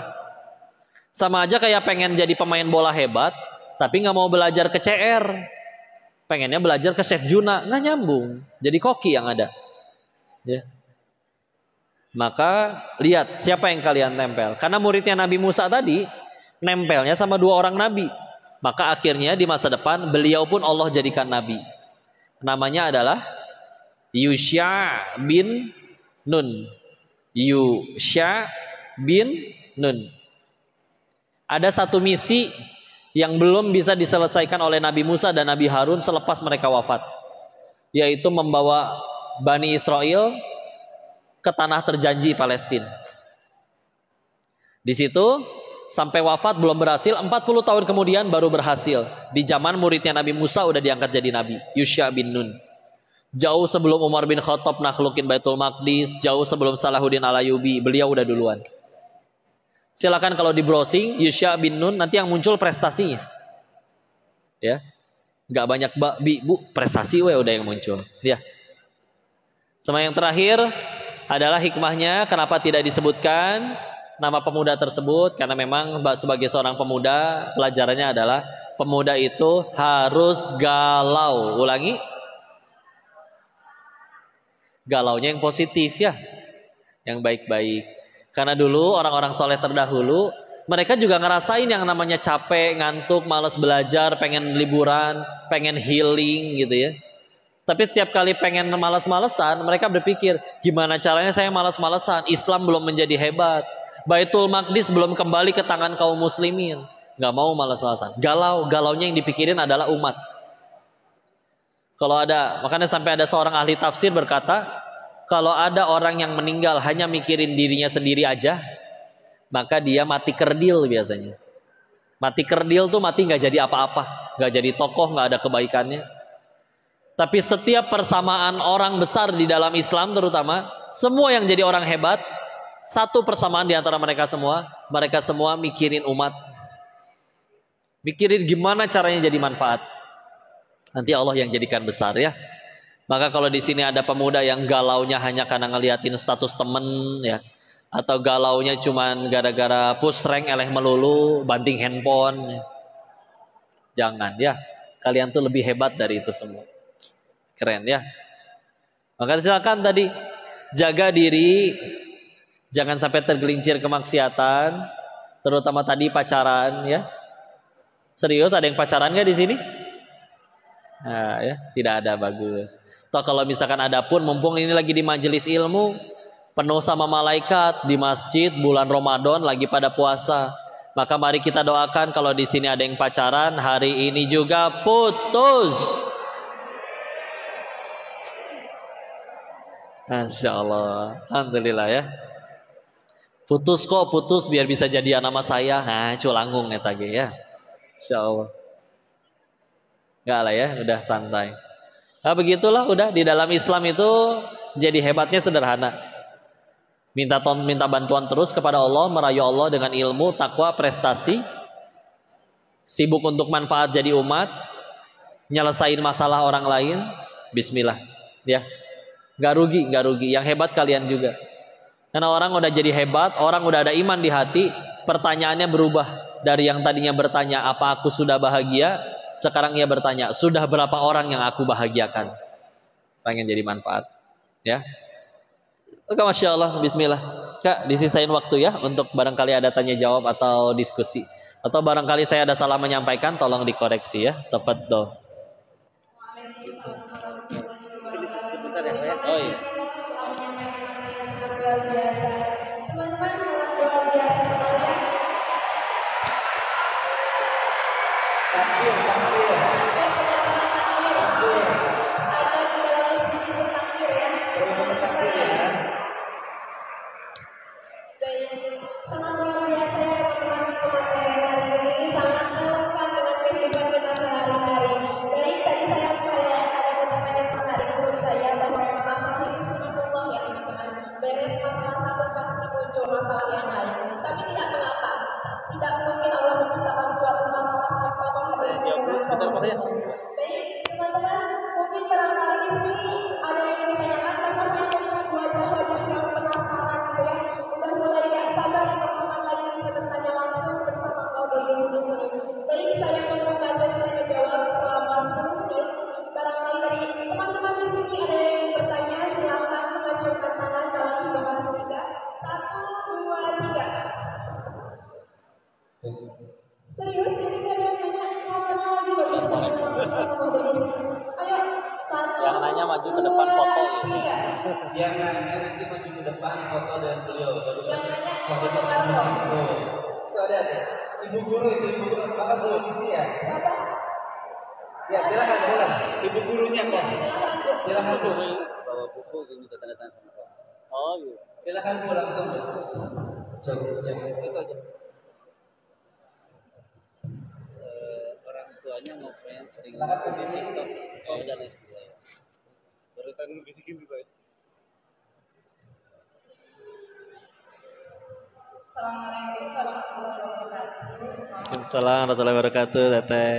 Sama aja kayak pengen jadi pemain bola hebat, tapi nggak mau belajar ke CR. Pengennya belajar ke Chef Juna, nggak nyambung. Jadi koki yang ada. Ya. Maka lihat siapa yang kalian tempel. Karena muridnya Nabi Musa tadi nempelnya sama 2 orang nabi. Maka akhirnya di masa depan beliau pun Allah jadikan nabi. Namanya adalah Yusha bin Nun. Yusha bin Nun. Ada satu misi yang belum bisa diselesaikan oleh Nabi Musa dan Nabi Harun selepas mereka wafat, yaitu membawa Bani Israel ke tanah terjanji Palestina. Di situ sampai wafat belum berhasil, 40 tahun kemudian baru berhasil. Di zaman muridnya Nabi Musa udah diangkat jadi nabi, Yusha bin Nun. Jauh sebelum Umar bin Khattab nakhlukin Baitul Maqdis, jauh sebelum Salahuddin Al-Ayyubi, beliau udah duluan. Silakan kalau di browsing Yusha bin Nun, nanti yang muncul prestasinya. Ya. Nggak banyak bu, prestasi udah yang muncul. Ya. Sama yang terakhir adalah hikmahnya kenapa tidak disebutkan nama pemuda tersebut, karena memang sebagai seorang pemuda pelajarannya adalah pemuda itu harus galau. Ulangi, galaunya yang positif ya, yang baik-baik. Karena dulu orang-orang soleh terdahulu mereka juga ngerasain yang namanya capek, ngantuk, malas belajar, pengen liburan, pengen healing gitu ya. Tapi setiap kali pengen malas-malesan, mereka berpikir, gimana caranya saya malas-malesan? Islam belum menjadi hebat. Baitul Maqdis belum kembali ke tangan kaum muslimin. Gak mau malas-malesan. Galaunya yang dipikirin adalah umat. Kalau ada, makanya sampai ada seorang ahli tafsir berkata, kalau ada orang yang meninggal hanya mikirin dirinya sendiri aja, maka dia mati kerdil biasanya. Mati kerdil tuh mati gak jadi apa-apa, gak jadi tokoh, gak ada kebaikannya. Tapi setiap persamaan orang besar di dalam Islam terutama, semua yang jadi orang hebat, satu persamaan di antara mereka semua mikirin umat. Mikirin gimana caranya jadi manfaat. Nanti Allah yang jadikan besar ya. Maka kalau di sini ada pemuda yang galaunya hanya karena ngeliatin status temen ya, atau galaunya cuman gara-gara push rank eleh melulu, banting handphone ya. Jangan ya, kalian tuh lebih hebat dari itu semua. Keren ya. Maka silakan tadi jaga diri, jangan sampai tergelincir kemaksiatan, terutama tadi pacaran ya. Serius ada yang pacaran gak di sini? Nah, ya, tidak ada, bagus. Toh kalau misalkan ada pun, mumpung ini lagi di majelis ilmu, penuh sama malaikat di masjid, bulan Ramadan lagi pada puasa. Maka mari kita doakan kalau di sini ada yang pacaran, hari ini juga putus. Masya Allah, alhamdulillah ya. Putus kok, putus biar bisa jadian nama saya. Nah, culangung ya tadi ya. Insya Allah. Enggak lah ya, udah santai. Nah begitulah, udah di dalam Islam itu jadi hebatnya sederhana. Minta bantuan terus kepada Allah, merayu Allah dengan ilmu, takwa, prestasi. Sibuk untuk manfaat jadi umat, nyelesain masalah orang lain. Bismillah, ya. Gak rugi. Yang hebat kalian juga. Karena orang udah jadi hebat, orang udah ada iman di hati, pertanyaannya berubah dari yang tadinya bertanya apa aku sudah bahagia, sekarang ia bertanya sudah berapa orang yang aku bahagiakan. Pengen jadi manfaat, ya. Oke, Masya Allah, bismillah. Kak, disisain waktu ya untuk barangkali ada tanya jawab atau diskusi, atau barangkali saya ada salah menyampaikan, tolong dikoreksi ya. Tafadhol. Oh iya. Yang nanya maju ke depan foto ya. Yang nanya nanti maju ke depan foto dengan beliau. Yang nanya foto. Itu ada. Ibu guru maka belum isi ya. Ya silakan pulang. Ibu gurunya kok. Silakan pulang. Bawa buku minta tanda tangan sama kau. Oh iya. Silakan pulang langsung. Cek itu aja. Saya sering ngikutin TikTok. Oh, dan lain sebagainya. Barusan bisikin tuh saya. Assalamualaikum warahmatullahi wabarakatuh. Assalamualaikum warahmatullahi wabarakatuh, Teteh.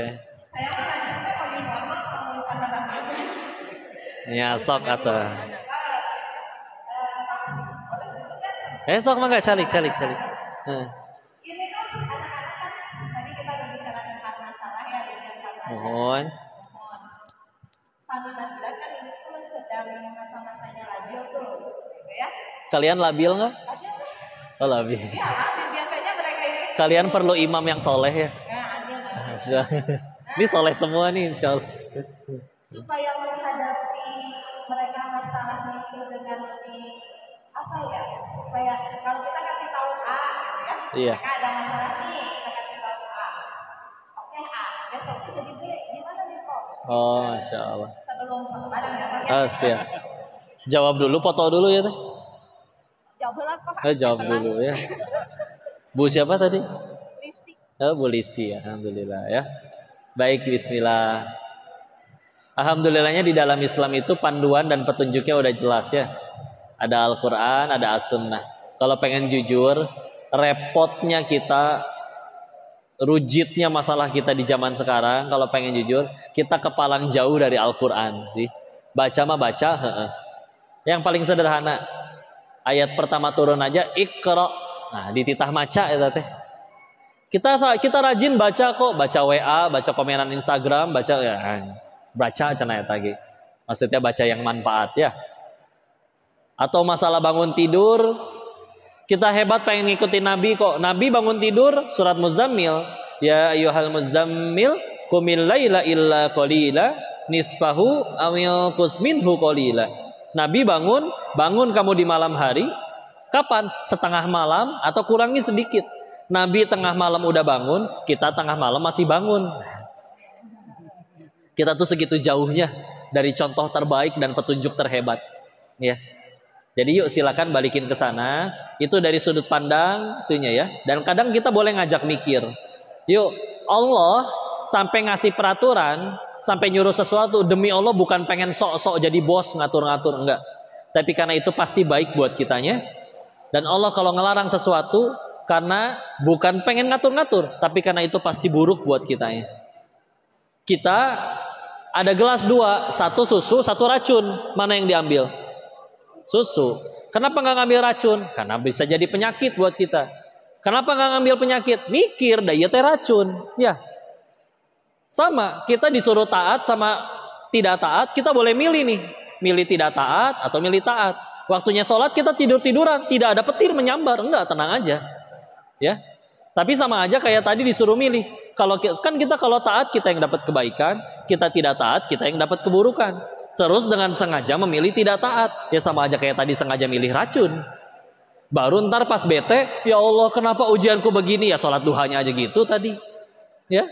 Saya kan saya mau informasi mau kata-kata. Ya, sok atau. Boleh juga Sok mangga calik. Ini tuh anak-anak kan tadi kita udah bicara tentang masalah ya dengan salah. Mohon. Kami Nasdaq kan ini tuh sedang masa-masanya labil tuh, gitu ya. Kalian labil nggak? Labil tuh. Oh, labil. Iya, labil biasanya mereka ini. Kalian perlu imam yang soleh ya. Nah, Sudah. Ini soleh semua nih insya Allah. supaya menghadapi mereka masalahnya itu dengan lebih apa ya, supaya kalau kita kasih tahu A gitu ya, Iya. mereka ada masalah nih, kita kasih tahu A, oke A, besoknya jadi B, gimana nih kok? Oh, masya Allah. Sebelum foto bareng ya Pak ya? Siap. Jawab dulu, foto dulu ya teh. Jawab lah kok. Jawab Tenang. dulu ya. Bu siapa tadi? Lisi. Oh, Bu Lisi, alhamdulillah ya. Baik, bismillah. Alhamdulillahnya di dalam Islam itu panduan dan petunjuknya udah jelas ya. Ada Al-Quran, ada As-Sunnah. Kalau pengen jujur, repotnya kita, rujitnya masalah kita di zaman sekarang, kalau pengen jujur, kita kepalang jauh dari Al-Quran sih. Baca mah baca, Yang paling sederhana, ayat pertama turun aja, Iqra. Nah, dititah maca ya teh. Kita rajin baca kok, baca WA, baca komenan Instagram, baca ya, baca cenah eta ge. Maksudnya baca yang manfaat ya. Atau masalah bangun tidur, kita hebat pengen ngikutin Nabi kok. Nabi bangun tidur surat Muzammil, ya ayyuhal muzammil qumil laila illa qalila nisfahu awil qusminhu qalila. Nabi bangun kamu di malam hari. Kapan? Setengah malam atau kurangi sedikit. Nabi tengah malam udah bangun, kita tengah malam masih bangun. Kita tuh segitu jauhnya dari contoh terbaik dan petunjuk terhebat, ya. Jadi yuk silakan balikin ke sana. Itu dari sudut pandang itunya ya. Dan kadang kita boleh ngajak mikir. Yuk, Allah sampai ngasih peraturan, sampai nyuruh sesuatu demi Allah bukan pengen sok-sok jadi bos ngatur-ngatur, enggak. Tapi karena itu pasti baik buat kitanya. Dan Allah kalau ngelarang sesuatu karena bukan pengen ngatur-ngatur, tapi karena itu pasti buruk buat kitanya. Kita ada gelas dua, satu susu, satu racun. Mana yang diambil? Susu. Kenapa nggak ngambil racun? Karena bisa jadi penyakit buat kita. Kenapa nggak ngambil penyakit? Mikir, daya teh racun. Ya, sama. Kita disuruh taat sama tidak taat, kita boleh milih nih. Milih tidak taat atau milih taat. Waktunya sholat kita tidur-tiduran, tidak ada petir menyambar. Enggak, tenang aja. Ya, tapi sama aja kayak tadi disuruh milih. Kalau kan kita kalau taat kita yang dapat kebaikan, kita tidak taat kita yang dapat keburukan. Terus dengan sengaja memilih tidak taat, ya sama aja kayak tadi sengaja milih racun. Baru ntar pas bete, ya Allah kenapa ujianku begini, ya sholat duhanya aja gitu tadi, ya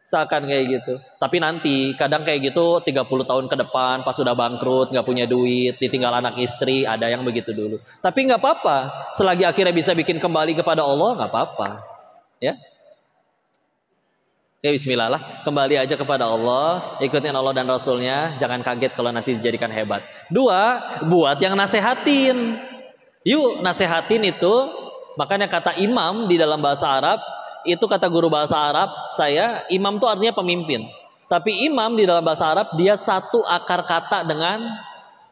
seakan kayak gitu. Tapi nanti kadang kayak gitu 30 tahun ke depan pas sudah bangkrut, nggak punya duit, ditinggal anak istri, ada yang begitu dulu. Tapi nggak apa-apa, selagi akhirnya bisa bikin kembali kepada Allah nggak apa-apa, ya. Oke, bismillah lah, kembali aja kepada Allah, ikutin Allah dan Rasulnya, jangan kaget kalau nanti dijadikan hebat. Dua, buat yang nasehatin. Yuk nasehatin itu, makanya kata imam di dalam bahasa Arab, itu kata guru bahasa Arab saya, imam itu artinya pemimpin. Tapi imam di dalam bahasa Arab, dia satu akar kata dengan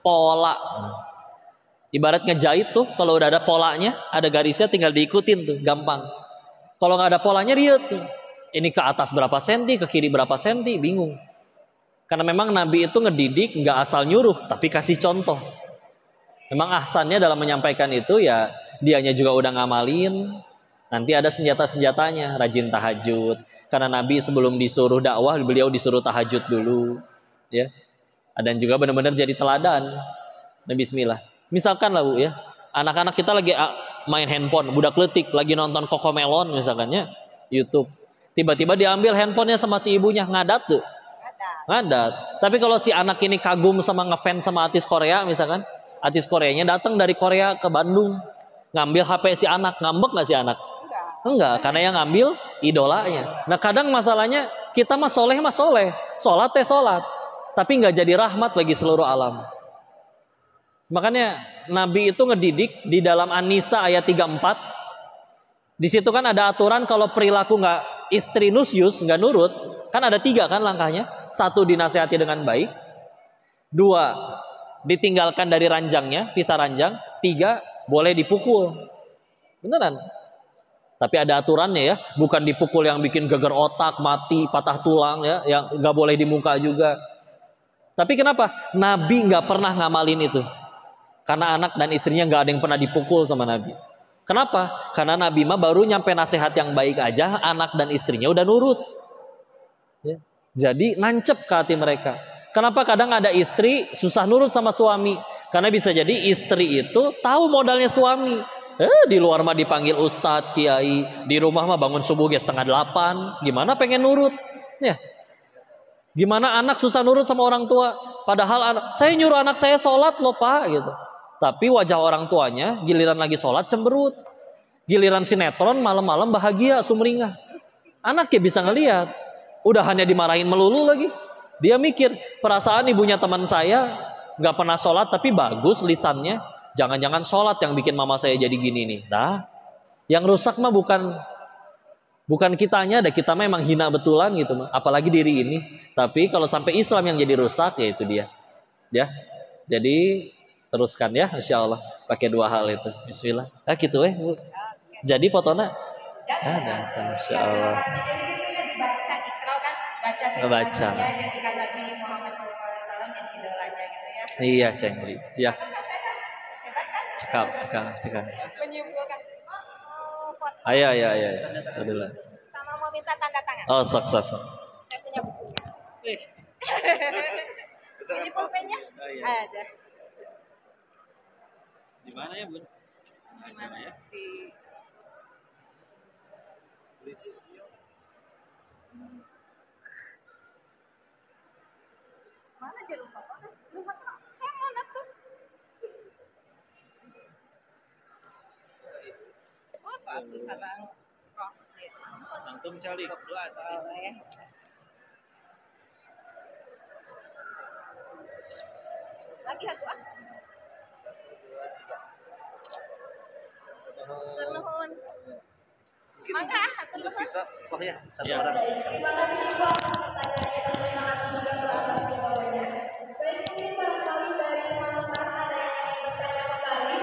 pola. Ibarat ngejahit tuh, kalau udah ada polanya, ada garisnya tinggal diikutin tuh, gampang. Kalau nggak ada polanya riut tuh. Ini ke atas berapa senti, ke kiri berapa senti, bingung. Karena memang Nabi itu ngedidik nggak asal nyuruh, tapi kasih contoh. Memang ahsannya dalam menyampaikan itu ya dianya juga udah ngamalin. Nanti ada senjata-senjatanya, rajin tahajud. Karena Nabi sebelum disuruh dakwah, beliau disuruh tahajud dulu, ya. Dan juga benar-benar jadi teladan. Nah, bismillah. Misalkan lah Bu ya, anak-anak kita lagi main handphone, budak letik lagi nonton Cocomelon misalkannya, YouTube. Tiba-tiba diambil handphonenya sama si ibunya, ngadat tuh. Ngadat. Tapi kalau si anak ini kagum sama ngefans sama artis Korea misalkan, artis Koreanya datang dari Korea ke Bandung, ngambil HP si anak, ngambek nggak si anak? Enggak, karena yang ngambil idolanya. Nah kadang masalahnya kita mah soleh, sholat sholat, tapi nggak jadi rahmat bagi seluruh alam. Makanya Nabi itu ngedidik di dalam An-Nisa ayat 34. Di situ kan ada aturan kalau perilaku nggak istri nusyus, nggak nurut, kan ada 3 kan langkahnya. 1, dinasehati dengan baik. 2, ditinggalkan dari ranjangnya, pisah ranjang. 3, boleh dipukul. Beneran. Tapi ada aturannya ya, bukan dipukul yang bikin geger otak, mati, patah tulang ya, yang nggak boleh di muka juga. Tapi kenapa? Nabi nggak pernah ngamalin itu. Karena anak dan istrinya nggak ada yang pernah dipukul sama Nabi. Kenapa? Karena Nabi mah baru nyampe nasihat yang baik aja, anak dan istrinya udah nurut. Ya. Jadi nancep ke hati mereka. Kenapa kadang ada istri susah nurut sama suami? Karena bisa jadi istri itu tahu modalnya suami. Di luar mah dipanggil ustadz, kiai, di rumah mah bangun subuh ya 7:30. Gimana pengen nurut? Ya. Gimana anak susah nurut sama orang tua? Padahal saya nyuruh anak saya sholat loh pak, gitu. Tapi wajah orang tuanya giliran lagi sholat cemberut, giliran sinetron malam-malam bahagia sumringah. Anak ya bisa ngelihat, udah hanya dimarahin melulu lagi. Dia mikir perasaan ibunya teman saya nggak pernah sholat tapi bagus lisannya. Jangan-jangan sholat yang bikin mama saya jadi gini nih. Nah, yang rusak mah bukan kitanya, ada kita mah emang hina betulan gitu mah. Apalagi diri ini. Tapi kalau sampai Islam yang jadi rusak ya itu dia. Ya, jadi teruskan ya, insya Allah pakai 2 hal itu. Bismillah. Gitu Bu. Jadi fotonya ada, insya Allah. Dibaca ikrar kan, baca. Jadikan Nabi Muhammad SAW yang idolanya gitu ya. Iya, Cengli. Ya. Cekap. Menyimpulkan. Ayo. Dulu. Sama mau minta tanda tangan. Oh, sok. Saya punya bukunya. Ini pulpennya? Ada. Di mana ya, Bun? Di mana ya? Mana aja lupa kok? Lupa kok. Kayak mana tuh? Oh, aku sarang roh. Antum cari. Boleh. Lagi aku ah. Ternuhun. Mangga aku Untuk siswa, ya, 1 Ya. orang. Terima kasih Pak. Terima kasih juga doakan di bawahnya. Baik, ini barangkali dari teman-teman ada yang ingin bertanya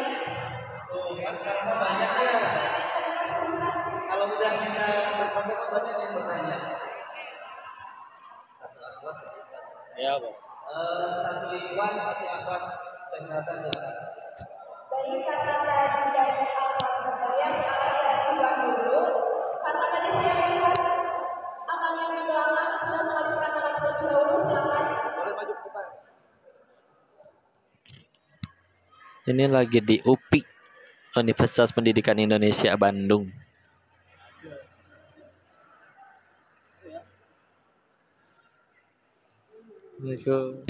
kembali. Kan sekarang mah banyak ya. Kalau udah kita berfoto kan banyak yang bertanya. 1 akhwat, 1 ikhwan. Ya, Bu. 1 ikhwan, 1 akhwat. Dan selesai silakan. Baik, karena tadi dari awal saya ikhwan dulu. Karena tadi saya melihat akan yang di belakang sudah mengajukan nama terlebih dahulu. Silakan. Boleh maju ke depan. Ini lagi di UPI, Universitas Pendidikan Indonesia Bandung. Assalamualaikum.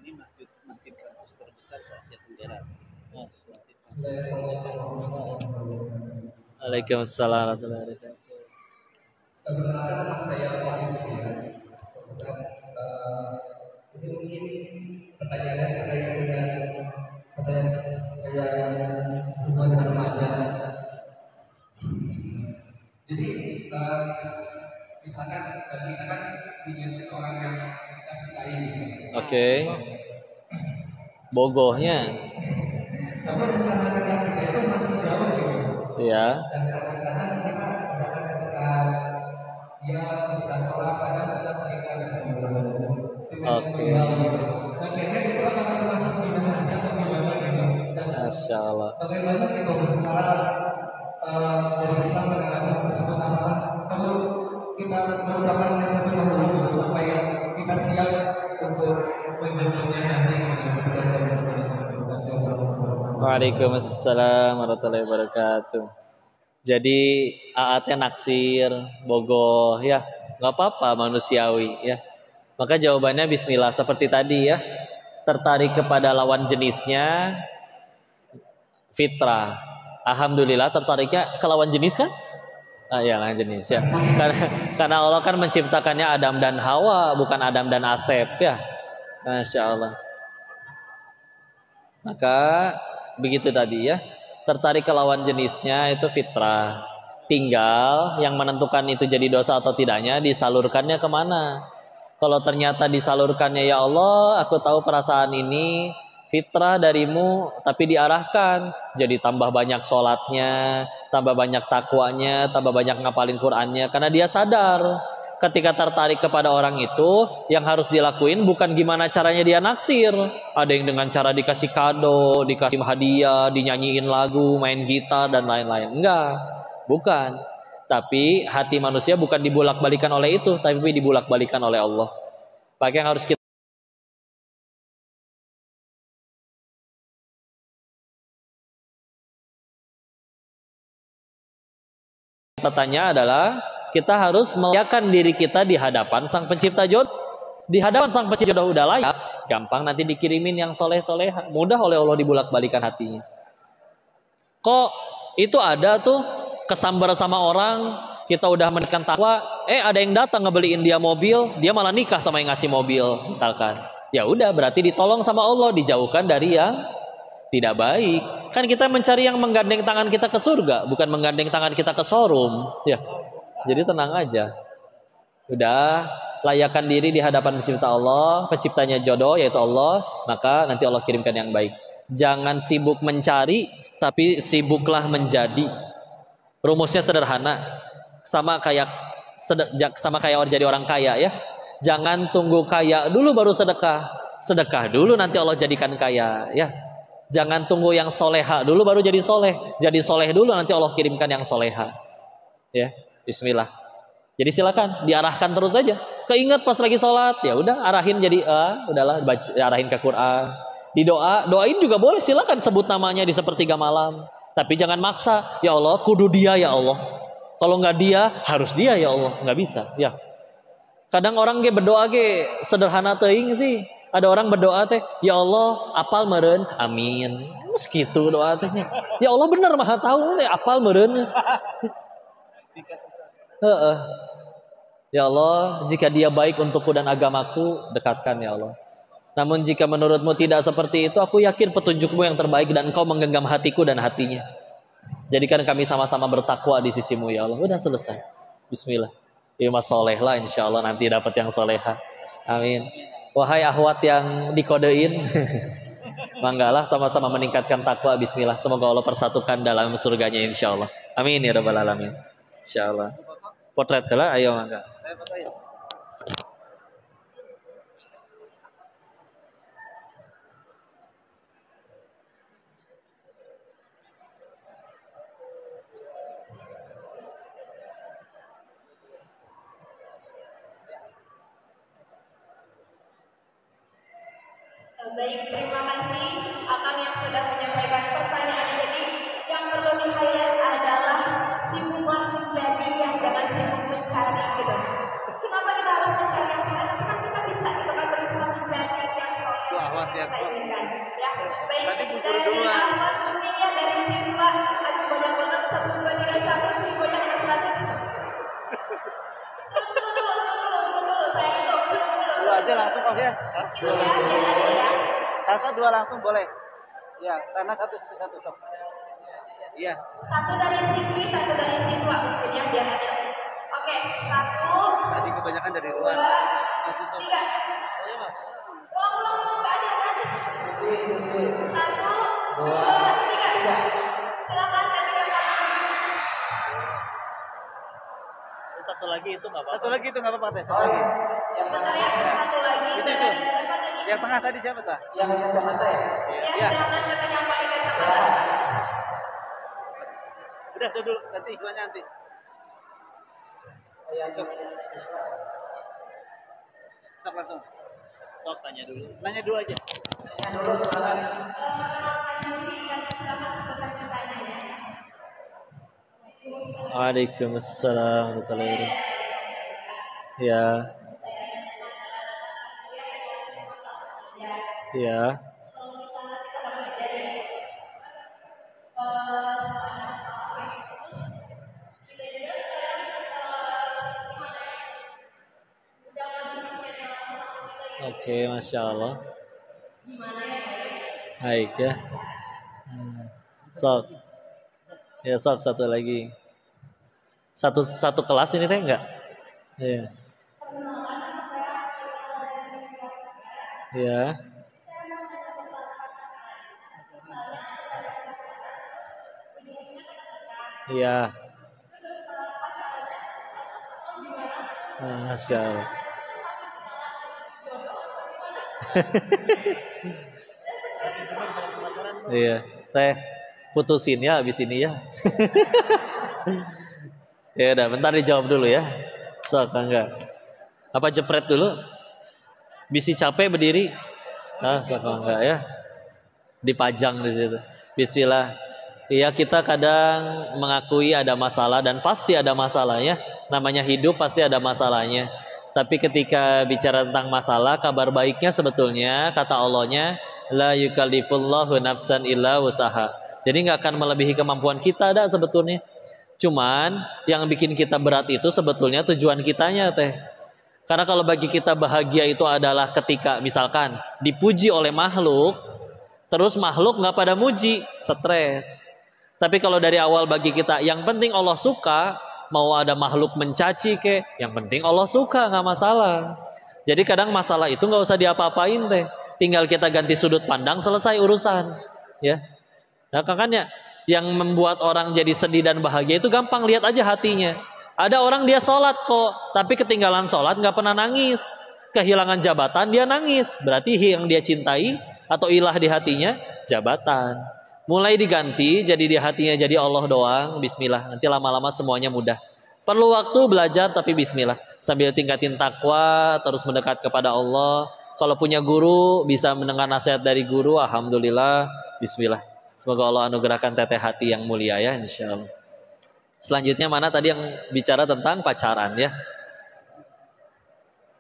Ini masjid kampus terbesar se-Asia Tenggara. Waalaikumsalam warahmatullahi wabarakatuh. Sebenarnya nama saya Pak Yusuf. Ustaz, ini mungkin pertanyaannya terkait dengan pertanyaan hubungan remaja. Jadi misalkan kita kan punya seseorang yang kita cintai. Oke. Bogohnya. Tapi rencana dengan kita itu masih jauh gitu. Ya. Dan kadang-kadang kita misalkan ketika dia ketika sholat kadang sudah ketika Oke. nah kayaknya itu akan termasuk binaan atau gimana gitu. Dan Masya Allah. bagaimana gitu cara dari Islam menanggapi hal tersebut, apakah perlu kita merupakan yang lebih dahulu gitu, supaya kita siap untuk menjadinya nanti Waalaikumsalam warahmatullahi wabarakatuh. Jadi aatnya naksir, bogoh ya, nggak apa-apa, manusiawi ya. Maka jawabannya Bismillah seperti tadi ya. Tertarik kepada lawan jenisnya, Fitrah. Alhamdulillah tertariknya ke lawan jenis kan? Ya lawan jenis ya. Karena Allah kan menciptakannya Adam dan Hawa, bukan Adam dan Asep ya. Masya Allah. Maka begitu tadi ya. Tertarik ke lawan jenisnya itu fitrah. Tinggal yang menentukan itu jadi dosa atau tidaknya disalurkannya kemana. Kalau ternyata disalurkannya, ya Allah, aku tahu perasaan ini fitrah darimu, tapi diarahkan jadi tambah banyak sholatnya, tambah banyak takwanya, tambah banyak ngapalin Qur'annya, karena dia sadar ketika tertarik kepada orang itu, yang harus dilakuin bukan gimana caranya dia naksir. Ada yang dengan cara dikasih kado, dikasih hadiah, dinyanyiin lagu, main gitar dan lain-lain. Enggak, bukan. Tapi hati manusia bukan dibulak-balikan oleh itu, tapi dibulak-balikan oleh Allah. Maka yang harus kita tanya adalah, kita harus melayakan diri kita di hadapan Sang Pencipta jodoh. Di hadapan Sang Pencipta jodoh udah layak, gampang nanti dikirimin yang soleh-soleh, mudah oleh Allah dibulak-balikan hatinya. Kok itu ada tuh kesambar sama orang, kita udah menekan takwa, ada yang datang ngebeliin dia mobil, dia malah nikah sama yang ngasih mobil, misalkan. Ya udah, berarti ditolong sama Allah, dijauhkan dari yang tidak baik. Kan kita mencari yang menggandeng tangan kita ke surga, bukan menggandeng tangan kita ke showroom. Ya, jadi tenang aja. Udah, layakan diri di hadapan pencipta Allah, penciptanya jodoh yaitu Allah, maka nanti Allah kirimkan yang baik. Jangan sibuk mencari, tapi sibuklah menjadi. Rumusnya sederhana, sama kayak jadi orang kaya ya. Jangan tunggu kaya dulu baru sedekah. Sedekah dulu nanti Allah jadikan kaya ya. Jangan tunggu yang soleha dulu baru jadi soleh. Jadi soleh dulu nanti Allah kirimkan yang soleha. Ya, bismillah. Jadi silakan diarahkan terus saja. Keinget pas lagi sholat, ya udah arahin jadi udahlah baca, arahin ke Quran. Di doain juga boleh, silakan sebut namanya di sepertiga malam. Tapi jangan maksa. Ya Allah, kudu dia ya Allah. Kalau nggak dia, harus dia ya Allah. Nggak bisa. Ya. Kadang orang berdoa sederhana teuing sih. Ada orang berdoa teh, ya Allah, apal meureun, amin. Meskitu doa tehnya. Ya Allah benar Maha tahu teh apal meureun. Ya Allah, jika dia baik untukku dan agamaku, dekatkan ya Allah. Namun jika menurutmu tidak seperti itu, aku yakin petunjukmu yang terbaik dan engkau menggenggam hatiku dan hatinya. Jadikan kami sama-sama bertakwa di sisimu ya Allah. Udah selesai. Bismillah. Ya mas soleh lah insya Allah nanti dapat yang soleha. Amin. Wahai ahwat yang dikodein, manggalah sama-sama meningkatkan takwa. Bismillah. Semoga Allah persatukan dalam surganya insya Allah. Amin ya rabbal alamin. Insya Allah. Potret kala, ayo mangga. Saya fotoin. Baik, terima kasih Akang yang sudah menyampaikan pertanyaan. Jadi yang perlu di-highlight adalah sibuklah menjadi, yang jangan sibuk mencari gitu. Kenapa kita harus mencari yang soleh? Karena kita bisa gitu kan berusaha menjadi yang soleh yang kita inginkan. Ya, baik. Tadi bubur Dari duluan. Ahmad mungkin ya dari siswa, aduh banyak banget 1, 2, 3, 1, 1000 banyak 100. Tunggu, saya hitung. Dua aja langsung ya. Salsa 2 langsung boleh. Ya, sana satu sok. Iya. 1 dari siswi, 1 dari siswa mungkin ya biar adil. Oke, 1. Tadi kebanyakan dari luar. 2, Masih sok. 3. Belum, nggak ada. 1, 2, 3. Silakan tadi Satu lagi itu nggak apa-apa. Satu lagi itu nggak apa-apa teh. Satu lagi. yang benar ya, 1 lagi. Itu. Yang tengah tadi siapa tah? Yang kacamata ya? Ya, silakan kita nyampain kacamata. Udah dulu nanti iklannya nanti. Sok. Sok langsung. Sok tanya dulu. Nanya 2 aja. Waalaikumsalam warahmatullahi wabarakatuh. Ya. Ya. Oke, Masya Allah. Baik ya. Sok. Ya sok satu lagi. Satu kelas ini teh enggak? Iya. Iya. Iya. Masya Allah. Iya, teh putusin ya abis ini ya. Ya udah, bentar dijawab dulu ya. Sok enggak? Apa jepret dulu? Bisi capek berdiri? Sok enggak ya? Dipajang di situ. Bismillah. Ya kita kadang mengakui ada masalah dan pasti ada masalahnya. Namanya hidup pasti ada masalahnya. Tapi ketika bicara tentang masalah, kabar baiknya sebetulnya kata Allahnya la yukallifullahu nafsan illa wusaha. Jadi nggak akan melebihi kemampuan kita ada sebetulnya. Cuman yang bikin kita berat itu sebetulnya tujuan kitanya teh. Karena kalau bagi kita bahagia itu adalah ketika misalkan dipuji oleh makhluk, terus makhluk nggak pada muji, stres. Tapi kalau dari awal bagi kita yang penting Allah suka, mau ada makhluk mencaci ke, yang penting Allah suka, nggak masalah. Jadi kadang masalah itu nggak usah diapa-apain teh, tinggal kita ganti sudut pandang, selesai urusan, ya. Nah makanya yang membuat orang jadi sedih dan bahagia itu gampang, lihat aja hatinya. Ada orang dia sholat kok, tapi ketinggalan sholat nggak pernah nangis, kehilangan jabatan dia nangis, berarti yang dia cintai atau ilah di hatinya jabatan. Mulai diganti jadi di hatinya jadi Allah doang, bismillah, nanti lama-lama semuanya mudah. Perlu waktu belajar tapi bismillah, sambil tingkatin takwa, terus mendekat kepada Allah. Kalau punya guru bisa mendengar nasihat dari guru, alhamdulillah, bismillah. Semoga Allah anugerahkan teteh hati yang mulia ya, insya Allah. Selanjutnya mana tadi yang bicara tentang pacaran ya.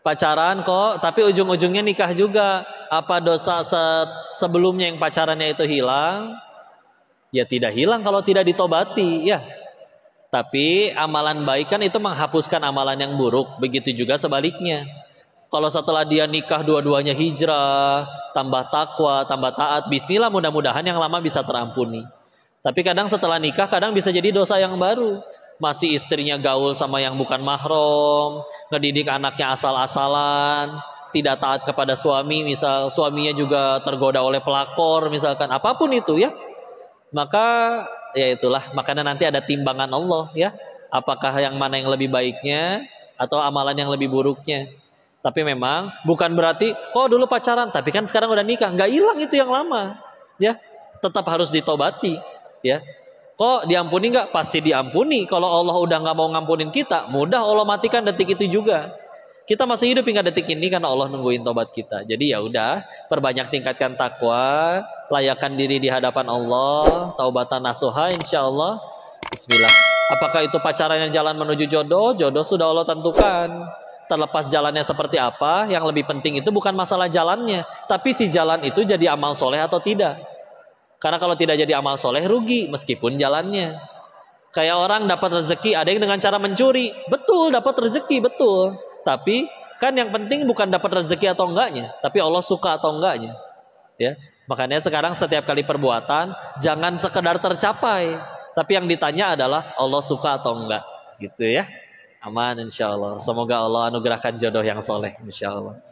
Pacaran kok, tapi ujung-ujungnya nikah juga. Apa dosa sebelumnya yang pacarannya itu hilang? Ya tidak hilang kalau tidak ditobati ya. Tapi amalan baik kan itu menghapuskan amalan yang buruk. Begitu juga sebaliknya. Kalau setelah dia nikah dua-duanya hijrah, tambah takwa, tambah taat, bismillah, mudah-mudahan yang lama bisa terampuni. Tapi kadang setelah nikah kadang bisa jadi dosa yang baru. Masih istrinya gaul sama yang bukan mahram, ngedidik anaknya asal-asalan, tidak taat kepada suami, misal suaminya juga tergoda oleh pelakor misalkan, apapun itu ya. Maka ya itulah, makanya nanti ada timbangan Allah ya. Apakah yang mana yang lebih baiknya atau amalan yang lebih buruknya. Tapi memang bukan berarti kok dulu pacaran tapi kan sekarang udah nikah, nggak hilang itu yang lama ya. Tetap harus ditobati ya. Kok diampuni nggak? Pasti diampuni. Kalau Allah udah nggak mau ngampunin kita, mudah Allah matikan detik itu juga. Kita masih hidup hingga detik ini karena Allah nungguin tobat kita. Jadi ya udah, perbanyak tingkatkan takwa, layakkan diri di hadapan Allah, taubatan nasuha insyaallah. Bismillah. Apakah itu pacaran yang jalan menuju jodoh? Jodoh sudah Allah tentukan. Terlepas jalannya seperti apa, yang lebih penting itu bukan masalah jalannya, tapi si jalan itu jadi amal soleh atau tidak. Karena kalau tidak jadi amal soleh rugi meskipun jalannya. Kayak orang dapat rezeki, ada yang dengan cara mencuri, betul dapat rezeki betul. Tapi kan yang penting bukan dapat rezeki atau enggaknya, tapi Allah suka atau enggaknya. Ya, makanya sekarang setiap kali perbuatan jangan sekedar tercapai, tapi yang ditanya adalah Allah suka atau enggak, gitu ya. Aman insya Allah. Semoga Allah anugerahkan jodoh yang soleh insya Allah.